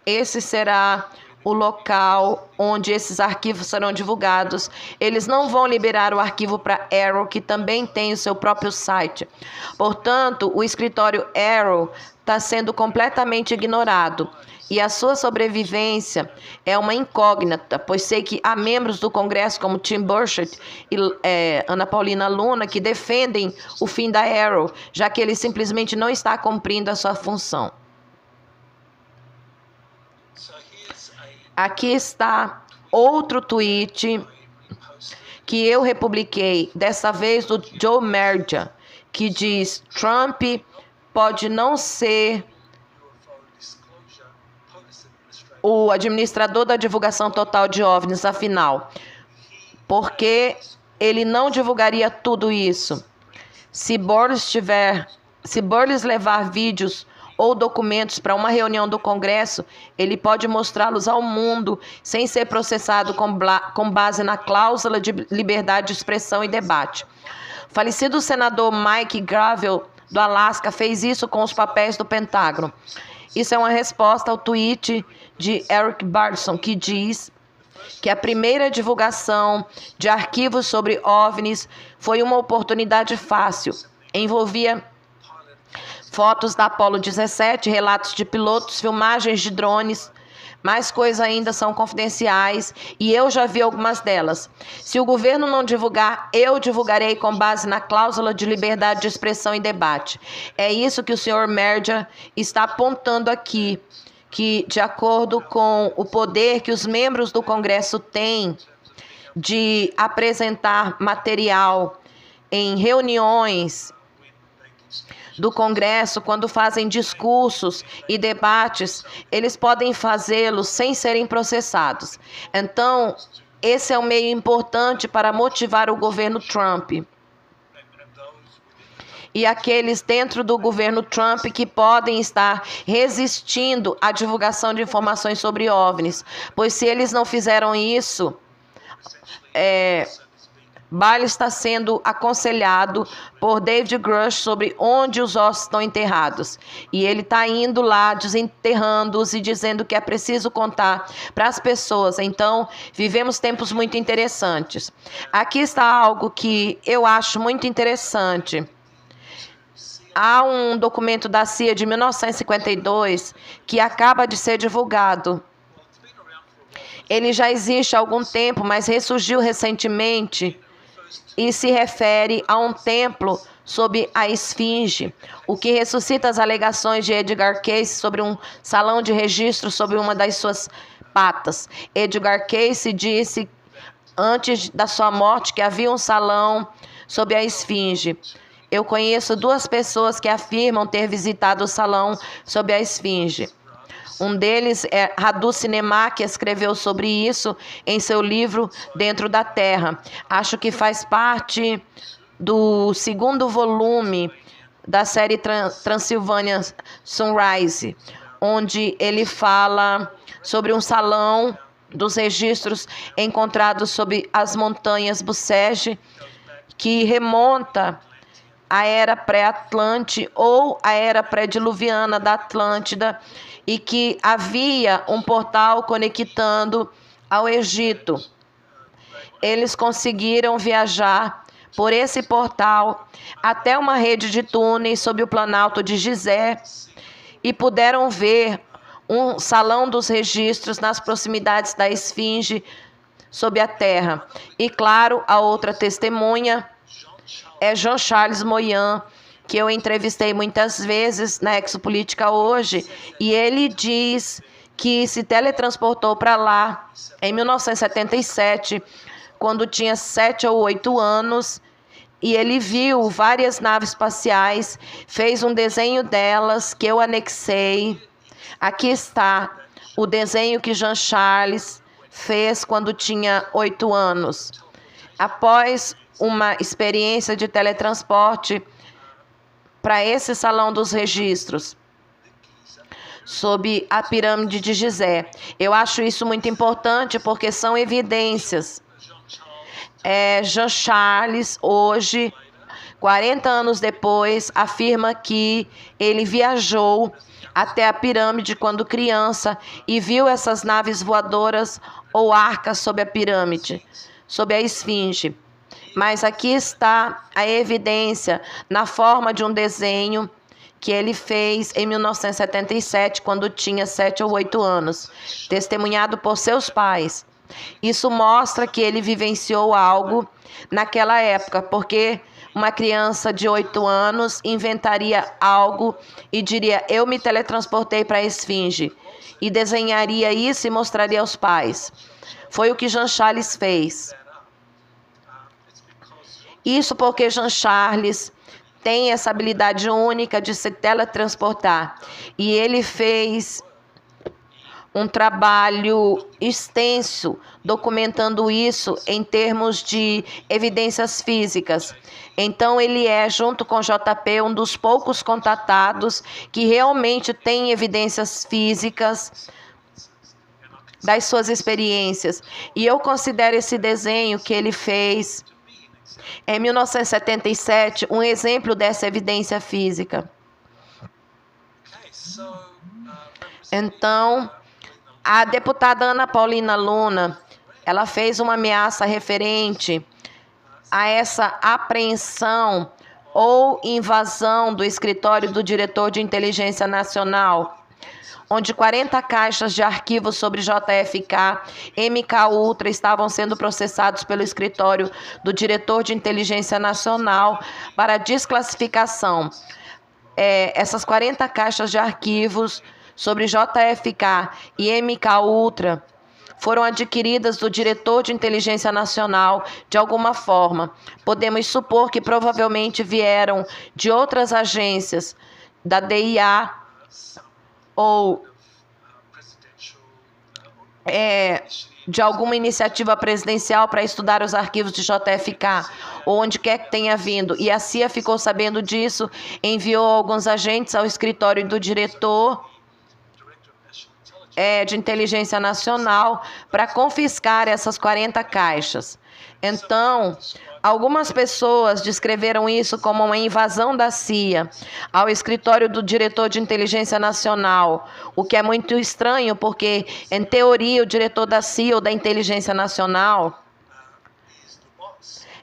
esse será o local onde esses arquivos serão divulgados. Eles não vão liberar o arquivo para Arrow, que também tem o seu próprio site. Portanto, o escritório Arrow está sendo completamente ignorado. E a sua sobrevivência é uma incógnita, pois sei que há membros do Congresso, como Tim Burchett e Ana Paulina Luna, que defendem o fim da Arrow, já que ele simplesmente não está cumprindo a sua função. Aqui está outro tweet que eu republiquei, dessa vez do Joe Merja, que diz: Trump pode não ser o administrador da divulgação total de OVNIs, afinal, porque ele não divulgaria tudo isso. Se Burles levar vídeos ou documentos para uma reunião do Congresso, ele pode mostrá-los ao mundo sem ser processado com base na cláusula de liberdade de expressão e debate. O falecido senador Mike Gravel, do Alasca, fez isso com os papéis do Pentágono. Isso é uma resposta ao tweet de Eric Barson, que diz que a primeira divulgação de arquivos sobre OVNIs foi uma oportunidade fácil. Envolvia fotos da Apollo 17, relatos de pilotos, filmagens de drones. Mais coisas ainda são confidenciais e eu já vi algumas delas. Se o governo não divulgar, eu divulgarei com base na cláusula de liberdade de expressão e debate. É isso que o senhor Merja está apontando aqui, que de acordo com o poder que os membros do Congresso têm de apresentar material em reuniões do Congresso, quando fazem discursos e debates, eles podem fazê-los sem serem processados. Então, esse é um meio importante para motivar o governo Trump. E aqueles dentro do governo Trump que podem estar resistindo à divulgação de informações sobre OVNIs. Pois se eles não fizeram isso, Bailey está sendo aconselhado por David Grush sobre onde os ossos estão enterrados. E ele está indo lá, desenterrando-os e dizendo que é preciso contar para as pessoas. Então, vivemos tempos muito interessantes. Aqui está algo que eu acho muito interessante. Há um documento da CIA de 1952 que acaba de ser divulgado. Ele já existe há algum tempo, mas ressurgiu recentemente e se refere a um templo sob a Esfinge, o que ressuscita as alegações de Edgar Cayce sobre um salão de registro sobre uma das suas patas. Edgar Cayce disse antes da sua morte que havia um salão sob a Esfinge. Eu conheço 2 pessoas que afirmam ter visitado o salão sob a Esfinge. Um deles é Radu Cinema, que escreveu sobre isso em seu livro Dentro da Terra. Acho que faz parte do 2º volume da série Transylvania Sunrise, onde ele fala sobre um salão dos registros encontrados sob as montanhas Bucege, que remonta à era pré-Atlante ou à era pré-diluviana da Atlântida, e que havia um portal conectando ao Egito. Eles conseguiram viajar por esse portal até uma rede de túneis sob o planalto de Gizé e puderam ver um salão dos registros nas proximidades da esfinge sob a terra. E claro, a outra testemunha é Jean Charles Moyan, que eu entrevistei muitas vezes na Exopolítica hoje, e ele diz que se teletransportou para lá em 1977, quando tinha 7 ou 8 anos, e ele viu várias naves espaciais, fez um desenho delas que eu anexei. Aqui está o desenho que Jean Charles fez quando tinha 8 anos. Após uma experiência de teletransporte para esse salão dos registros, sob a pirâmide de Gizé. Eu acho isso muito importante porque são evidências. Jean Charles, hoje, 40 anos depois, afirma que ele viajou até a pirâmide quando criança e viu essas naves voadoras ou arcas sob a pirâmide, sob a esfinge. Mas aqui está a evidência na forma de um desenho que ele fez em 1977, quando tinha 7 ou 8 anos, testemunhado por seus pais. Isso mostra que ele vivenciou algo naquela época, porque uma criança de 8 anos inventaria algo e diria: eu me teletransportei para a esfinge, e desenharia isso e mostraria aos pais. Foi o que Jean Charles fez. Isso porque Jean Charles tem essa habilidade única de se teletransportar. E ele fez um trabalho extenso documentando isso em termos de evidências físicas. Então ele é, junto com JP, um dos poucos contatados que realmente tem evidências físicas das suas experiências. E eu considero esse desenho que ele fez em 1977 um exemplo dessa evidência física. Então, a deputada Ana Paulina Luna, ela fez uma ameaça referente a essa apreensão ou invasão do escritório do diretor de inteligência nacional, onde 40 caixas de arquivos sobre JFK, MK Ultra estavam sendo processados pelo escritório do diretor de inteligência nacional para desclassificação. Essas 40 caixas de arquivos sobre JFK e MK Ultra foram adquiridas do diretor de inteligência nacional de alguma forma. Podemos supor que provavelmente vieram de outras agências, da DIA, ou de alguma iniciativa presidencial para estudar os arquivos de JFK, ou onde quer que tenha vindo. E a CIA ficou sabendo disso, enviou alguns agentes ao escritório do diretor de inteligência nacional para confiscar essas 40 caixas. Então, algumas pessoas descreveram isso como uma invasão da CIA ao escritório do diretor de inteligência nacional, o que é muito estranho, porque, em teoria, o diretor da CIA ou da inteligência nacional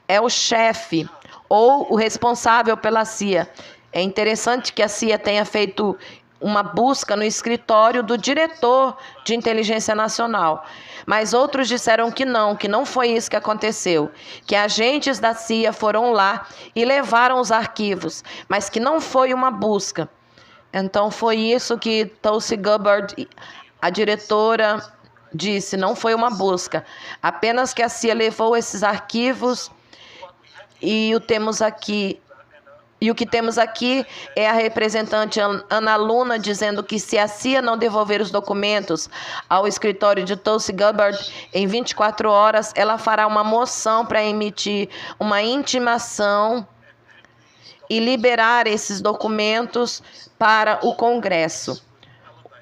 é o chefe ou o responsável pela CIA. É interessante que a CIA tenha feito uma busca no escritório do diretor de inteligência nacional. Mas outros disseram que não foi isso que aconteceu, que agentes da CIA foram lá e levaram os arquivos, mas que não foi uma busca. Então foi isso que Tulsi Gabbard, a diretora, disse, não foi uma busca, apenas que a CIA levou esses arquivos e o que temos aqui é a representante Ana Luna dizendo que se a CIA não devolver os documentos ao escritório de Tulsi Gabbard em 24 horas, ela fará uma moção para emitir uma intimação e liberar esses documentos para o Congresso.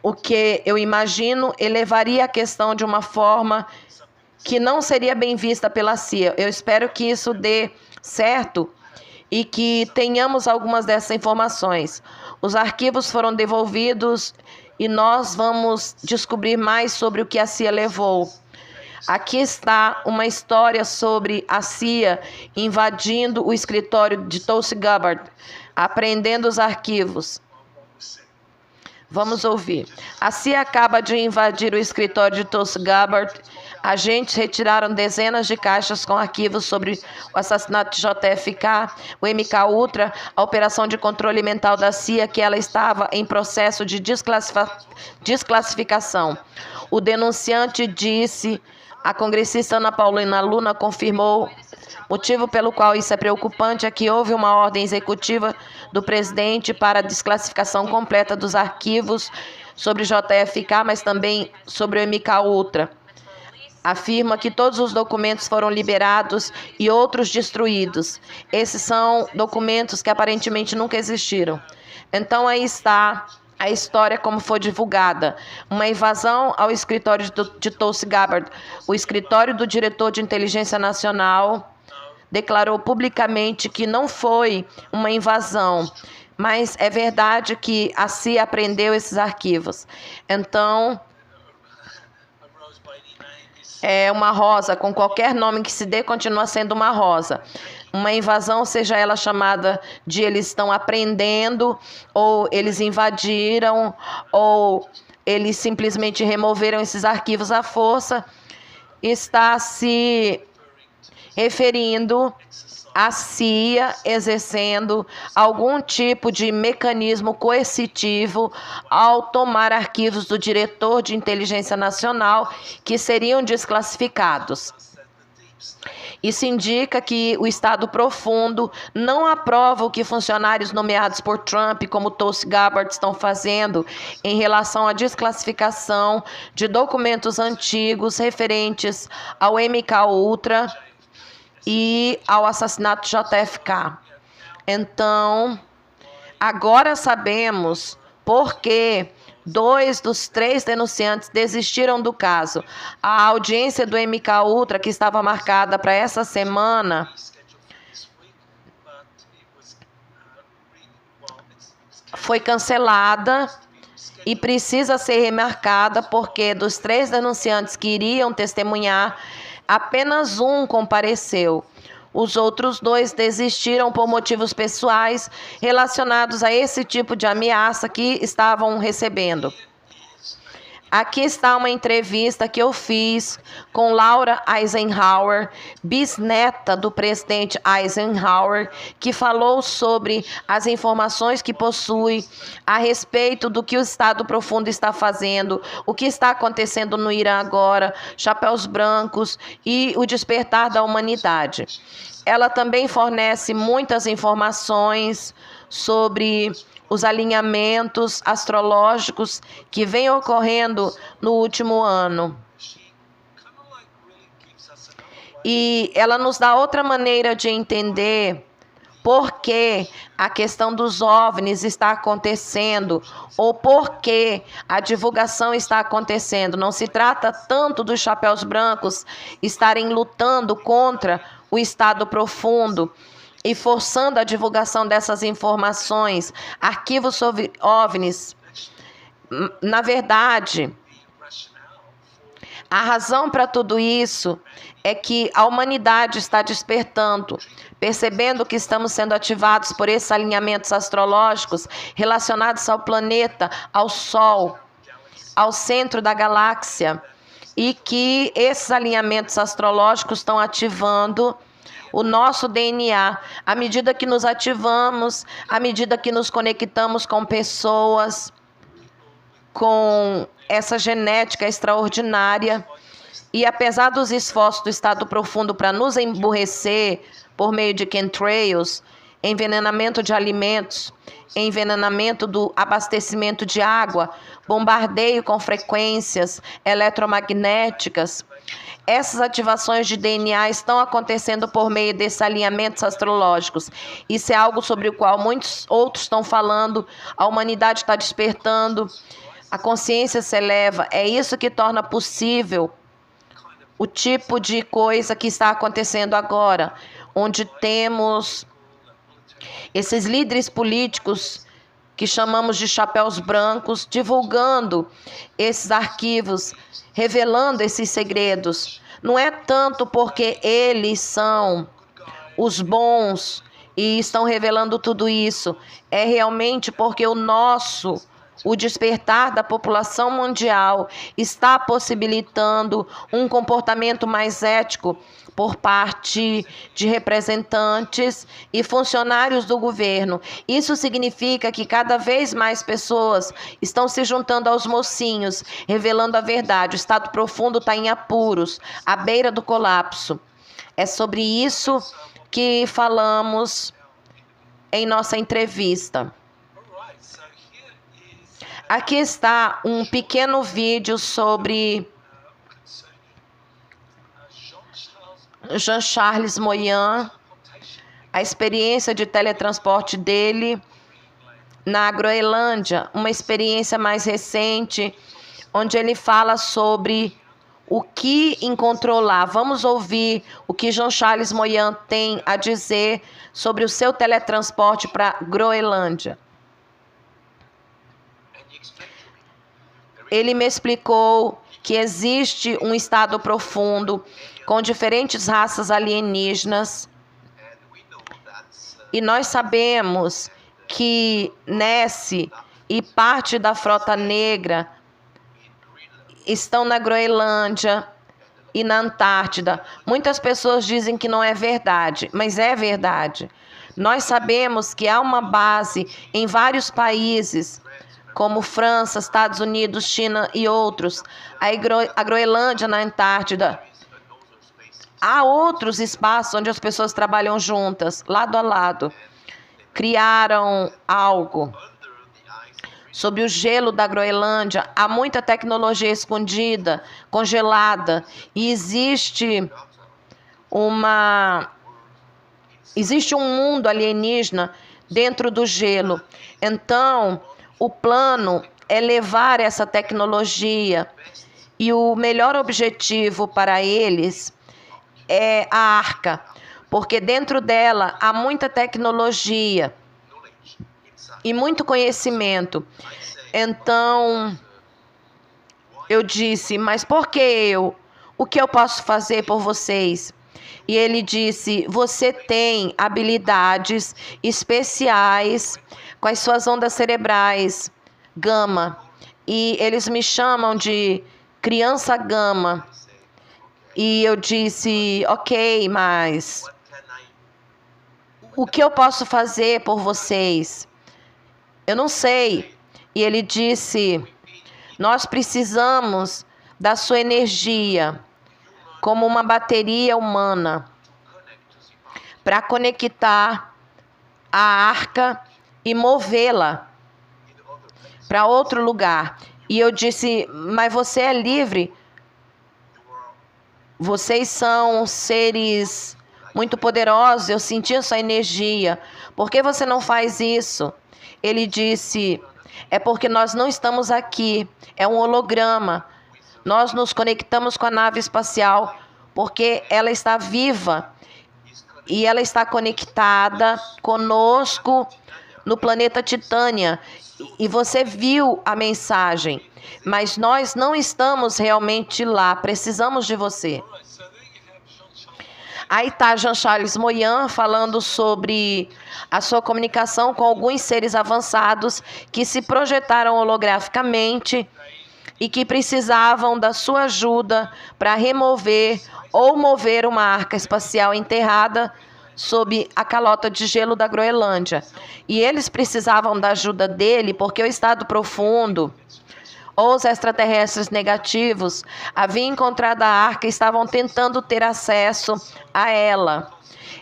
O que eu imagino elevaria a questão de uma forma que não seria bem vista pela CIA. Eu espero que isso dê certo e que tenhamos algumas dessas informações. Os arquivos foram devolvidos e nós vamos descobrir mais sobre o que a CIA levou. Aqui está uma história sobre a CIA invadindo o escritório de Tulsi Gabbard, apreendendo os arquivos. Vamos ouvir. A CIA acaba de invadir o escritório de Tulsi Gabbard. Agentes retiraram dezenas de caixas com arquivos sobre o assassinato de JFK, o MK Ultra, a operação de controle mental da CIA, que ela estava em processo de desclassificação. O denunciante disse, a congressista Ana Paulina Luna confirmou. Motivo pelo qual isso é preocupante é que houve uma ordem executiva do presidente para a desclassificação completa dos arquivos sobre JFK, mas também sobre o MK Ultra. Afirma que todos os documentos foram liberados e outros destruídos. Esses são documentos que aparentemente nunca existiram. Então aí está a história como foi divulgada. Uma invasão ao escritório de Tulsi Gabbard. O escritório do diretor de inteligência nacional declarou publicamente que não foi uma invasão, mas é verdade que a CIA apreendeu esses arquivos. Então, é uma rosa, com qualquer nome que se dê, continua sendo uma rosa. Uma invasão, seja ela chamada de eles estão apreendendo, ou eles invadiram, ou eles simplesmente removeram esses arquivos à força, está se referindo à CIA exercendo algum tipo de mecanismo coercitivo ao tomar arquivos do diretor de inteligência nacional que seriam desclassificados. Isso indica que o Estado Profundo não aprova o que funcionários nomeados por Trump, como Tulsi Gabbard, estão fazendo em relação à desclassificação de documentos antigos referentes ao MK Ultra e ao assassinato de JFK. Então, agora sabemos por que 2 dos 3 denunciantes desistiram do caso. A audiência do MK Ultra, que estava marcada para essa semana, foi cancelada e precisa ser remarcada porque dos 3 denunciantes que iriam testemunhar, apenas um compareceu. Os outros 2 desistiram por motivos pessoais relacionados a esse tipo de ameaça que estavam recebendo. Aqui está uma entrevista que eu fiz com Laura Eisenhower, bisneta do presidente Eisenhower, que falou sobre as informações que possui a respeito do que o Estado Profundo está fazendo, o que está acontecendo no Irã agora, chapéus brancos e o despertar da humanidade. Ela também fornece muitas informações sobre os alinhamentos astrológicos que vêm ocorrendo no último ano. E ela nos dá outra maneira de entender por que a questão dos OVNIs está acontecendo ou por que a divulgação está acontecendo. Não se trata tanto dos chapéus brancos estarem lutando contra o Estado Profundo e forçando a divulgação dessas informações, arquivos sobre OVNIs. Na verdade, a razão para tudo isso é que a humanidade está despertando, percebendo que estamos sendo ativados por esses alinhamentos astrológicos relacionados ao planeta, ao Sol, ao centro da galáxia, e que esses alinhamentos astrológicos estão ativando o nosso DNA, à medida que nos ativamos, à medida que nos conectamos com pessoas, com essa genética extraordinária. E apesar dos esforços do Estado Profundo para nos emburrecer por meio de chemtrails, envenenamento de alimentos, envenenamento do abastecimento de água, bombardeio com frequências eletromagnéticas, essas ativações de DNA estão acontecendo por meio desses alinhamentos astrológicos. Isso é algo sobre o qual muitos outros estão falando, a humanidade está despertando, a consciência se eleva. É isso que torna possível o tipo de coisa que está acontecendo agora, onde temos esses líderes políticos que chamamos de chapéus brancos, divulgando esses arquivos, revelando esses segredos. Não é tanto porque eles são os bons e estão revelando tudo isso. É realmente porque o despertar da população mundial está possibilitando um comportamento mais ético por parte de representantes e funcionários do governo. Isso significa que cada vez mais pessoas estão se juntando aos mocinhos, revelando a verdade. O Estado profundo está em apuros, à beira do colapso. É sobre isso que falamos em nossa entrevista. Aqui está um pequeno vídeo sobre Jean-Charles Moyan, a experiência de teletransporte dele na Groenlândia, uma experiência mais recente, onde ele fala sobre o que encontrou lá. Vamos ouvir o que Jean-Charles Moyan tem a dizer sobre o seu teletransporte para Groenlândia. Ele me explicou que existe um estado profundo com diferentes raças alienígenas. E nós sabemos que Nessie e parte da frota negra estão na Groenlândia e na Antártida. Muitas pessoas dizem que não é verdade, mas é verdade. Nós sabemos que há uma base em vários países, como França, Estados Unidos, China e outros. A Groenlândia na Antártida. Há outros espaços onde as pessoas trabalham juntas, lado a lado. Criaram algo. Sob o gelo da Groenlândia, há muita tecnologia escondida, congelada. E existe um mundo alienígena dentro do gelo. Então, o plano é levar essa tecnologia. E o melhor objetivo para eles é a arca, porque dentro dela há muita tecnologia e muito conhecimento. Então, eu disse, mas por que eu? O que eu posso fazer por vocês? E ele disse, você tem habilidades especiais com as suas ondas cerebrais, gama. E eles me chamam de criança gama. E eu disse, ok, mas o que eu posso fazer por vocês? Eu não sei. E ele disse, nós precisamos da sua energia como uma bateria humana para conectar a arca e movê-la para outro lugar. E eu disse, mas você é livre. Vocês são seres muito poderosos, eu senti a sua energia. Por que você não faz isso? Ele disse, é porque nós não estamos aqui, é um holograma. Nós nos conectamos com a nave espacial porque ela está viva e ela está conectada conosco no planeta Titânia. E você viu a mensagem, mas nós não estamos realmente lá, precisamos de você. Aí está Jean-Charles Moyan falando sobre a sua comunicação com alguns seres avançados que se projetaram holograficamente e que precisavam da sua ajuda para remover ou mover uma arca espacial enterrada sob a calota de gelo da Groenlândia. E eles precisavam da ajuda dele porque o estado profundo ou os extraterrestres negativos haviam encontrado a arca e estavam tentando ter acesso a ela.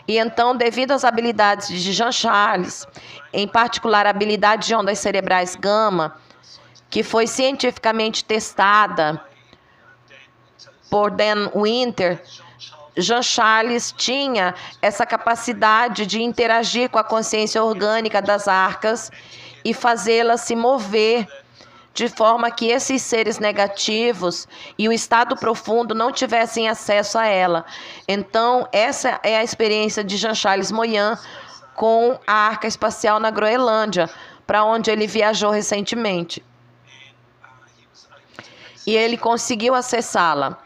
E então, devido às habilidades de Jean-Charles, em particular a habilidade de ondas cerebrais gama, que foi cientificamente testada por Dan Winter, Jean-Charles tinha essa capacidade de interagir com a consciência orgânica das arcas e fazê-la se mover de forma que esses seres negativos e o estado profundo não tivessem acesso a ela. Então, essa é a experiência de Jean-Charles Moyan com a arca espacial na Groenlândia, para onde ele viajou recentemente. E ele conseguiu acessá-la.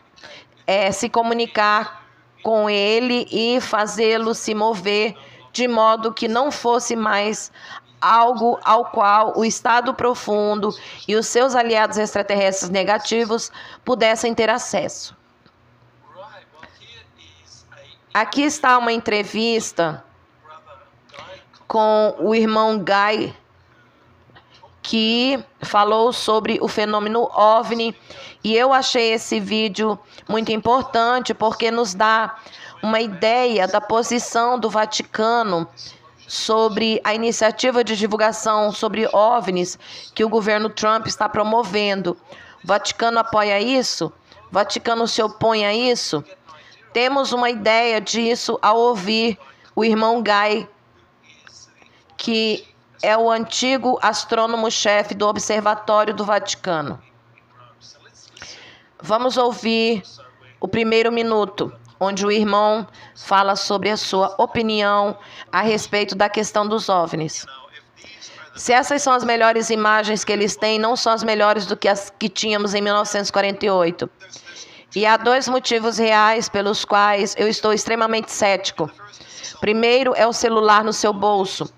se comunicar com ele e fazê-lo se mover de modo que não fosse mais algo ao qual o estado profundo e os seus aliados extraterrestres negativos pudessem ter acesso. Aqui está uma entrevista com o irmão Guy, que falou sobre o fenômeno OVNI, e eu achei esse vídeo muito importante porque nos dá uma ideia da posição do Vaticano sobre a iniciativa de divulgação sobre OVNIs que o governo Trump está promovendo. O Vaticano apoia isso? O Vaticano se opõe a isso? Temos uma ideia disso ao ouvir o irmão Guy, que é o antigo astrônomo-chefe do Observatório do Vaticano. Vamos ouvir o primeiro minuto, onde o irmão fala sobre a sua opinião a respeito da questão dos OVNIs. Se essas são as melhores imagens que eles têm, não são as melhores do que as que tínhamos em 1948. E há dois motivos reais pelos quais eu estou extremamente cético. Primeiro é o celular no seu bolso.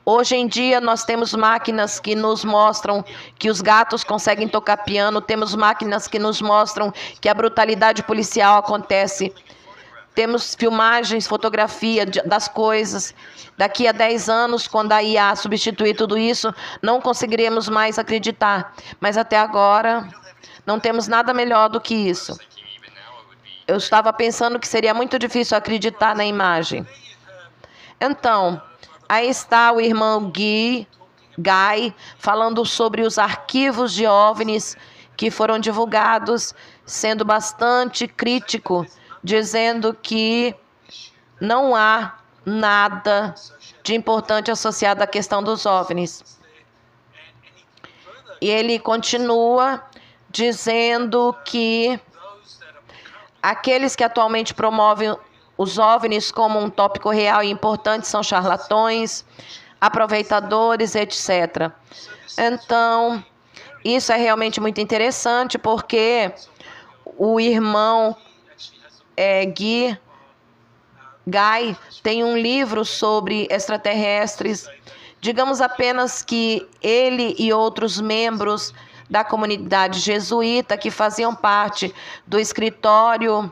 Hoje em dia nós temos máquinas que nos mostram que os gatos conseguem tocar piano, temos máquinas que nos mostram que a brutalidade policial acontece. Temos filmagens, fotografia das coisas. Daqui a 10 anos, quando a IA substituir tudo isso, não conseguiremos mais acreditar. Mas até agora, não temos nada melhor do que isso. Eu estava pensando que seria muito difícil acreditar na imagem. Então, aí está o irmão Guy falando sobre os arquivos de OVNIs que foram divulgados, sendo bastante crítico, dizendo que não há nada de importante associado à questão dos OVNIs. E ele continua dizendo que aqueles que atualmente promovem os OVNIs como um tópico real e importante são charlatões, aproveitadores, etc. Então, isso é realmente muito interessante, porque o irmão Guy tem um livro sobre extraterrestres. Digamos apenas que ele e outros membros da comunidade jesuíta que faziam parte do escritório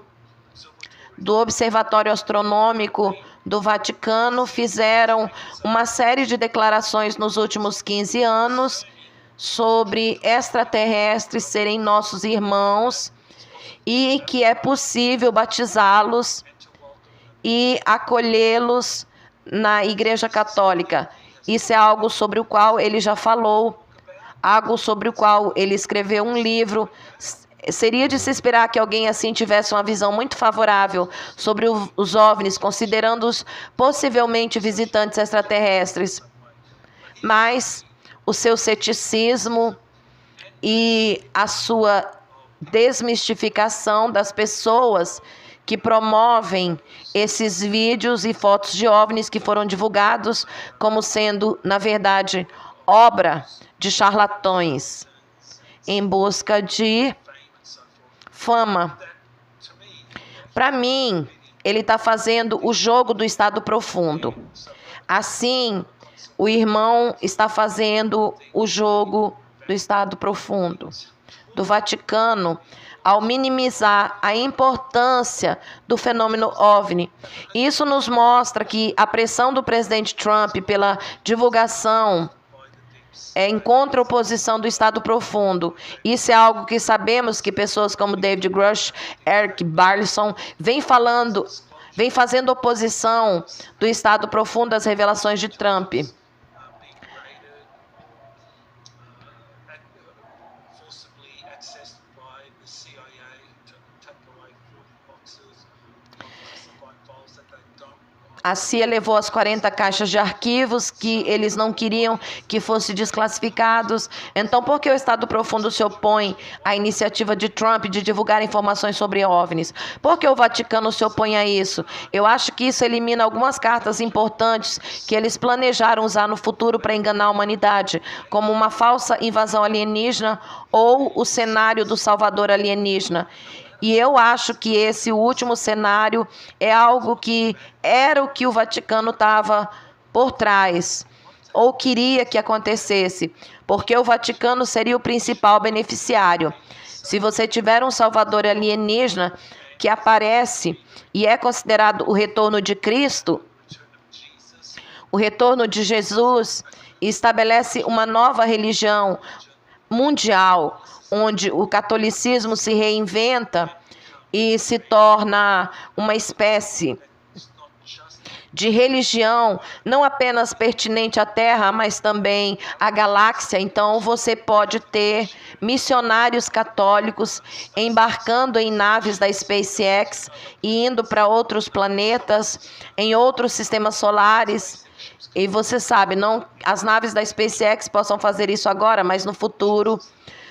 do Observatório Astronômico do Vaticano fizeram uma série de declarações nos últimos 15 anos sobre extraterrestres serem nossos irmãos e que é possível batizá-los e acolhê-los na Igreja Católica. Isso é algo sobre o qual ele já falou, algo sobre o qual ele escreveu um livro. Seria de se esperar que alguém assim tivesse uma visão muito favorável sobre os OVNIs, considerando-os possivelmente visitantes extraterrestres. Mas o seu ceticismo e a sua desmistificação das pessoas que promovem esses vídeos e fotos de OVNIs que foram divulgados como sendo, na verdade, obra de charlatões em busca de fama. Para mim, ele está fazendo o jogo do estado profundo. Assim, o irmão está fazendo o jogo do estado profundo do Vaticano ao minimizar a importância do fenômeno OVNI. Isso nos mostra que a pressão do presidente Trump pela divulgação em contraoposição do estado profundo. Isso é algo que sabemos que pessoas como David Grush, Eric Barlison vem fazendo oposição do estado profundo às revelações de Trump. A CIA levou as 40 caixas de arquivos que eles não queriam que fossem desclassificados. Então, por que o Estado Profundo se opõe à iniciativa de Trump de divulgar informações sobre OVNIs? Por que o Vaticano se opõe a isso? Eu acho que isso elimina algumas cartas importantes que eles planejaram usar no futuro para enganar a humanidade, como uma falsa invasão alienígena ou o cenário do Salvador alienígena. E eu acho que esse último cenário é algo que era o que o Vaticano estava por trás, ou queria que acontecesse, porque o Vaticano seria o principal beneficiário. Se você tiver um salvador alienígena que aparece e é considerado o retorno de Cristo, o retorno de Jesus, e estabelece uma nova religião mundial, onde o catolicismo se reinventa e se torna uma espécie de religião, não apenas pertinente à Terra, mas também à galáxia. Então, você pode ter missionários católicos embarcando em naves da SpaceX e indo para outros planetas, em outros sistemas solares. E você sabe, não as naves da SpaceX possam fazer isso agora, mas no futuro,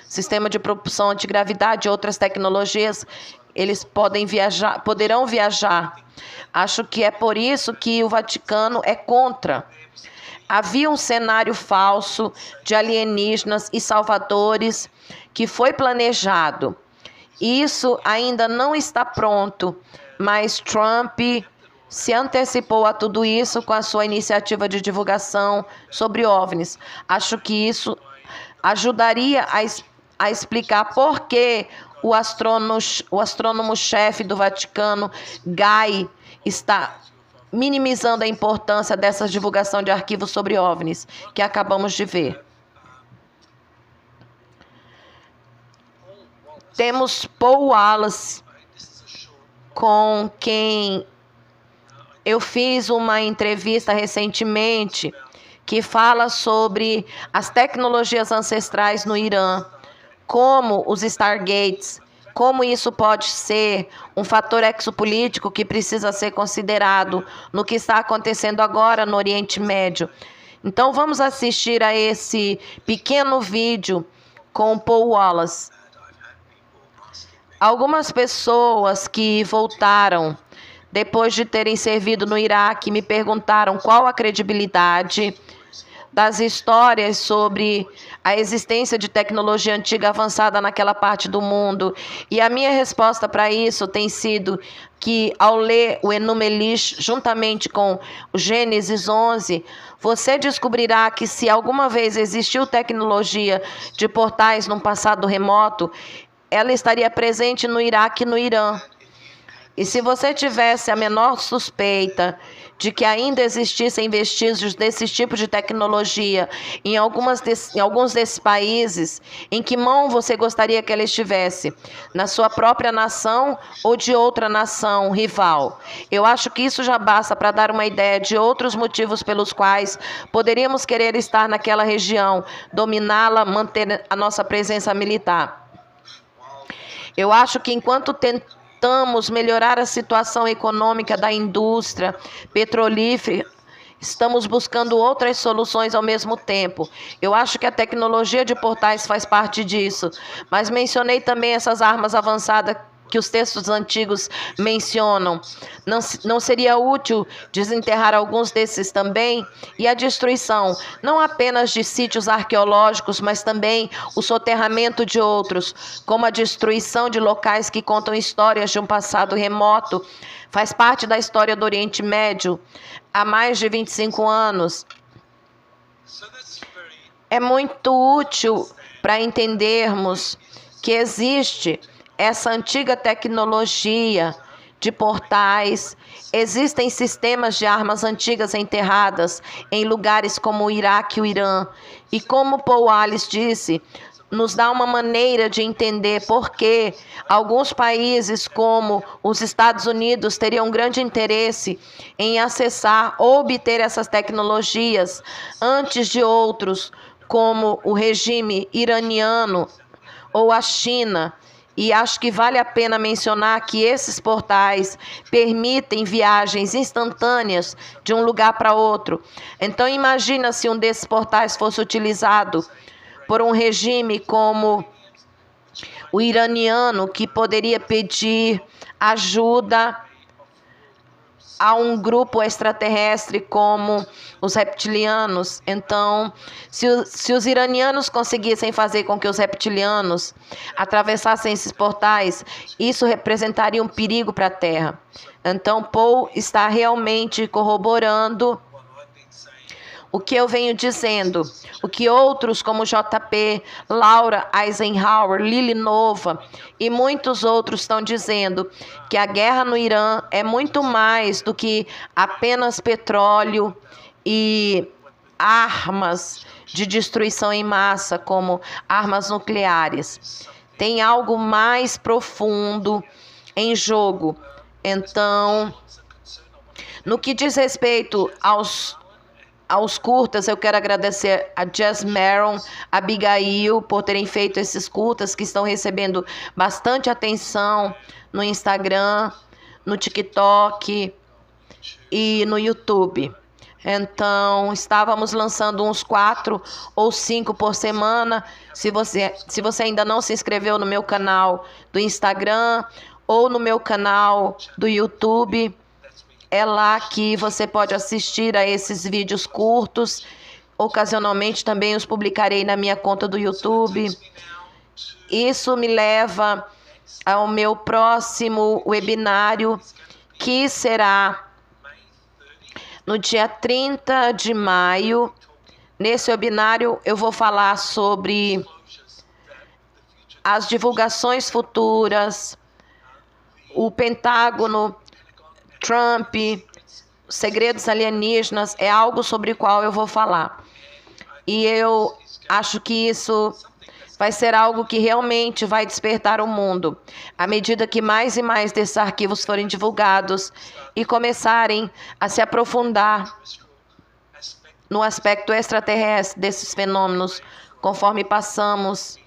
sistema de propulsão antigravidade e outras tecnologias, eles poderão viajar. Acho que é por isso que o Vaticano é contra. Havia um cenário falso de alienígenas e salvadores que foi planejado. Isso ainda não está pronto, mas Trump se antecipou a tudo isso com a sua iniciativa de divulgação sobre OVNIs. Acho que isso ajudaria a explicar por que o astrônomo-chefe do Vaticano, Guy, está minimizando a importância dessa divulgação de arquivos sobre OVNIs que acabamos de ver. Temos Paul Wallace, com quem eu fiz uma entrevista recentemente, que fala sobre as tecnologias ancestrais no Irã, como os Stargates, como isso pode ser um fator exopolítico que precisa ser considerado no que está acontecendo agora no Oriente Médio. Então vamos assistir a esse pequeno vídeo com Paul Wallace. Algumas pessoas que voltaram depois de terem servido no Iraque me perguntaram qual a credibilidade das histórias sobre a existência de tecnologia antiga avançada naquela parte do mundo. E a minha resposta para isso tem sido que, ao ler o Enuma Elish, juntamente com o Gênesis 11, você descobrirá que se alguma vez existiu tecnologia de portais num passado remoto, ela estaria presente no Iraque e no Irã. E se você tivesse a menor suspeita de que ainda existissem vestígios desse tipo de tecnologia em alguns desses países, em que mão você gostaria que ela estivesse? Na sua própria nação ou de outra nação rival? Eu acho que isso já basta para dar uma ideia de outros motivos pelos quais poderíamos querer estar naquela região, dominá-la, manter a nossa presença militar. Eu acho que enquanto tentamos melhorar a situação econômica da indústria petrolífera, estamos buscando outras soluções ao mesmo tempo. Eu acho que a tecnologia de portais faz parte disso, mas mencionei também essas armas avançadas que os textos antigos mencionam. Não seria útil desenterrar alguns desses também? E a destruição, não apenas de sítios arqueológicos, mas também o soterramento de outros, como a destruição de locais que contam histórias de um passado remoto, faz parte da história do Oriente Médio há mais de 25 anos. É muito útil para entendermos que existe essa antiga tecnologia de portais, existem sistemas de armas antigas enterradas em lugares como o Iraque e o Irã. E como Paul Wallace disse, nos dá uma maneira de entender por que alguns países, como os Estados Unidos, teriam grande interesse em acessar ou obter essas tecnologias antes de outros, como o regime iraniano ou a China. E acho que vale a pena mencionar que esses portais permitem viagens instantâneas de um lugar para outro. Então imagina se um desses portais fosse utilizado por um regime como o iraniano, que poderia pedir ajuda há um grupo extraterrestre como os reptilianos. Então, se os iranianos conseguissem fazer com que os reptilianos atravessassem esses portais, isso representaria um perigo para a Terra. Então, Paul está realmente corroborando o que eu venho dizendo, o que outros como JP, Laura Eisenhower, Lili Nova e muitos outros estão dizendo, que a guerra no Irã é muito mais do que apenas petróleo e armas de destruição em massa, como armas nucleares. Tem algo mais profundo em jogo. Então, no que diz respeito aos curtas, eu quero agradecer a Jess Maron, a Abigail, por terem feito esses curtas que estão recebendo bastante atenção no Instagram, no TikTok e no YouTube. Então, estávamos lançando uns 4 ou 5 por semana. Se você ainda não se inscreveu no meu canal do Instagram ou no meu canal do YouTube, é lá que você pode assistir a esses vídeos curtos. Ocasionalmente também os publicarei na minha conta do YouTube. Isso me leva ao meu próximo webinário, que será no dia 30 de maio. Nesse webinário eu vou falar sobre as divulgações futuras, o Pentágono, Trump, segredos alienígenas, é algo sobre o qual eu vou falar. E eu acho que isso vai ser algo que realmente vai despertar o mundo, à medida que mais e mais desses arquivos forem divulgados e começarem a se aprofundar no aspecto extraterrestre desses fenômenos, conforme passamos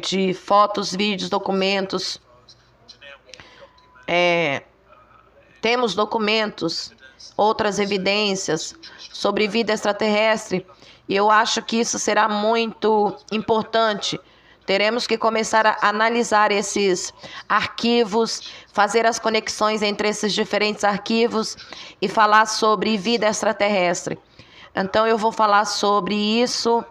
de fotos, vídeos, documentos. Temos documentos, outras evidências sobre vida extraterrestre, e eu acho que isso será muito importante. Teremos que começar a analisar esses arquivos, fazer as conexões entre esses diferentes arquivos e falar sobre vida extraterrestre. Então, eu vou falar sobre isso,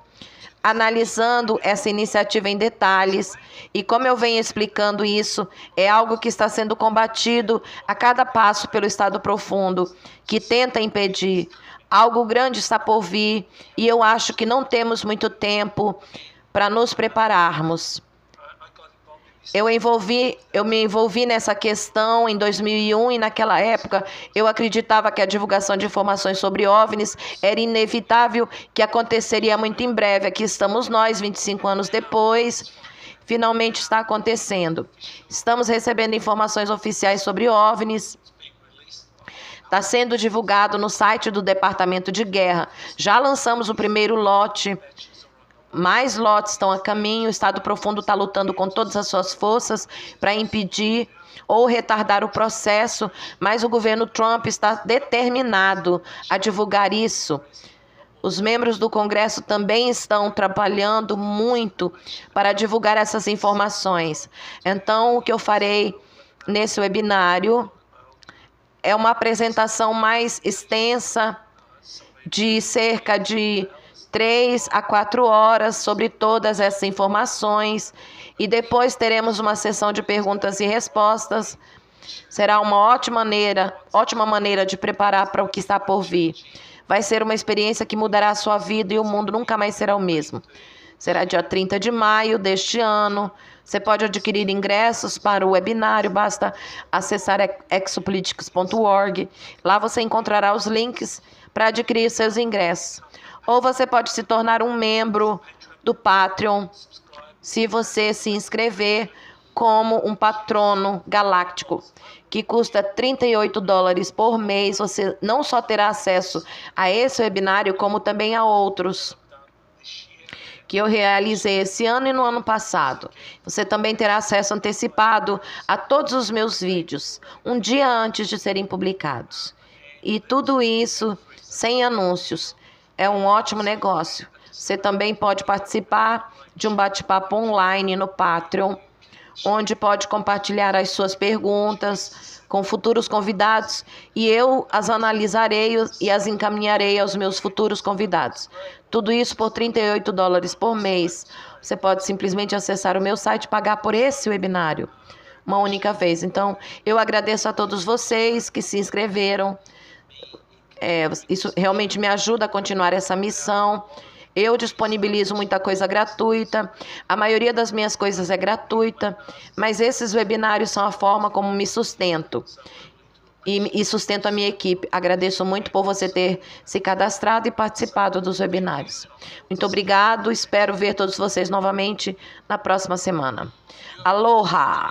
analisando essa iniciativa em detalhes, e como eu venho explicando isso, é algo que está sendo combatido a cada passo pelo Estado Profundo, que tenta impedir. Algo grande está por vir, e eu acho que não temos muito tempo para nos prepararmos. Eu me envolvi nessa questão em 2001 e naquela época eu acreditava que a divulgação de informações sobre OVNIs era inevitável, que aconteceria muito em breve. Aqui estamos nós, 25 anos depois, finalmente está acontecendo. Estamos recebendo informações oficiais sobre OVNIs. Está sendo divulgado no site do Departamento de Guerra. Já lançamos o primeiro lote. Mais lotes estão a caminho. O Estado Profundo está lutando com todas as suas forças para impedir ou retardar o processo, mas o governo Trump está determinado a divulgar isso. Os membros do Congresso também estão trabalhando muito para divulgar essas informações. Então, o que eu farei nesse webinário é uma apresentação mais extensa, de cerca de 3 a 4 horas, sobre todas essas informações, e depois teremos uma sessão de perguntas e respostas. Será uma ótima maneira de preparar para o que está por vir. Vai ser uma experiência que mudará a sua vida e o mundo nunca mais será o mesmo. Será dia 30 de maio deste ano. Você pode adquirir ingressos para o webinário, basta acessar exopolitics.org. Lá você encontrará os links para adquirir seus ingressos. Ou você pode se tornar um membro do Patreon, se você se inscrever como um patrono galáctico, que custa $38 por mês. Você não só terá acesso a esse webinário, como também a outros que eu realizei esse ano e no ano passado. Você também terá acesso antecipado a todos os meus vídeos, um dia antes de serem publicados. E tudo isso sem anúncios. É um ótimo negócio. Você também pode participar de um bate-papo online no Patreon, onde pode compartilhar as suas perguntas, com futuros convidados e eu as analisarei e as encaminharei aos meus futuros convidados. Tudo isso por $38 por mês. Você pode simplesmente acessar o meu site e pagar por esse webinário uma única vez. Então, eu agradeço a todos vocês que se inscreveram. Isso realmente me ajuda a continuar essa missão. Eu disponibilizo muita coisa gratuita. A maioria das minhas coisas é gratuita, mas esses webinários são a forma como me sustento. E sustento a minha equipe. Agradeço muito por você ter se cadastrado e participado dos webinários. Muito obrigado. Espero ver todos vocês novamente na próxima semana. Aloha!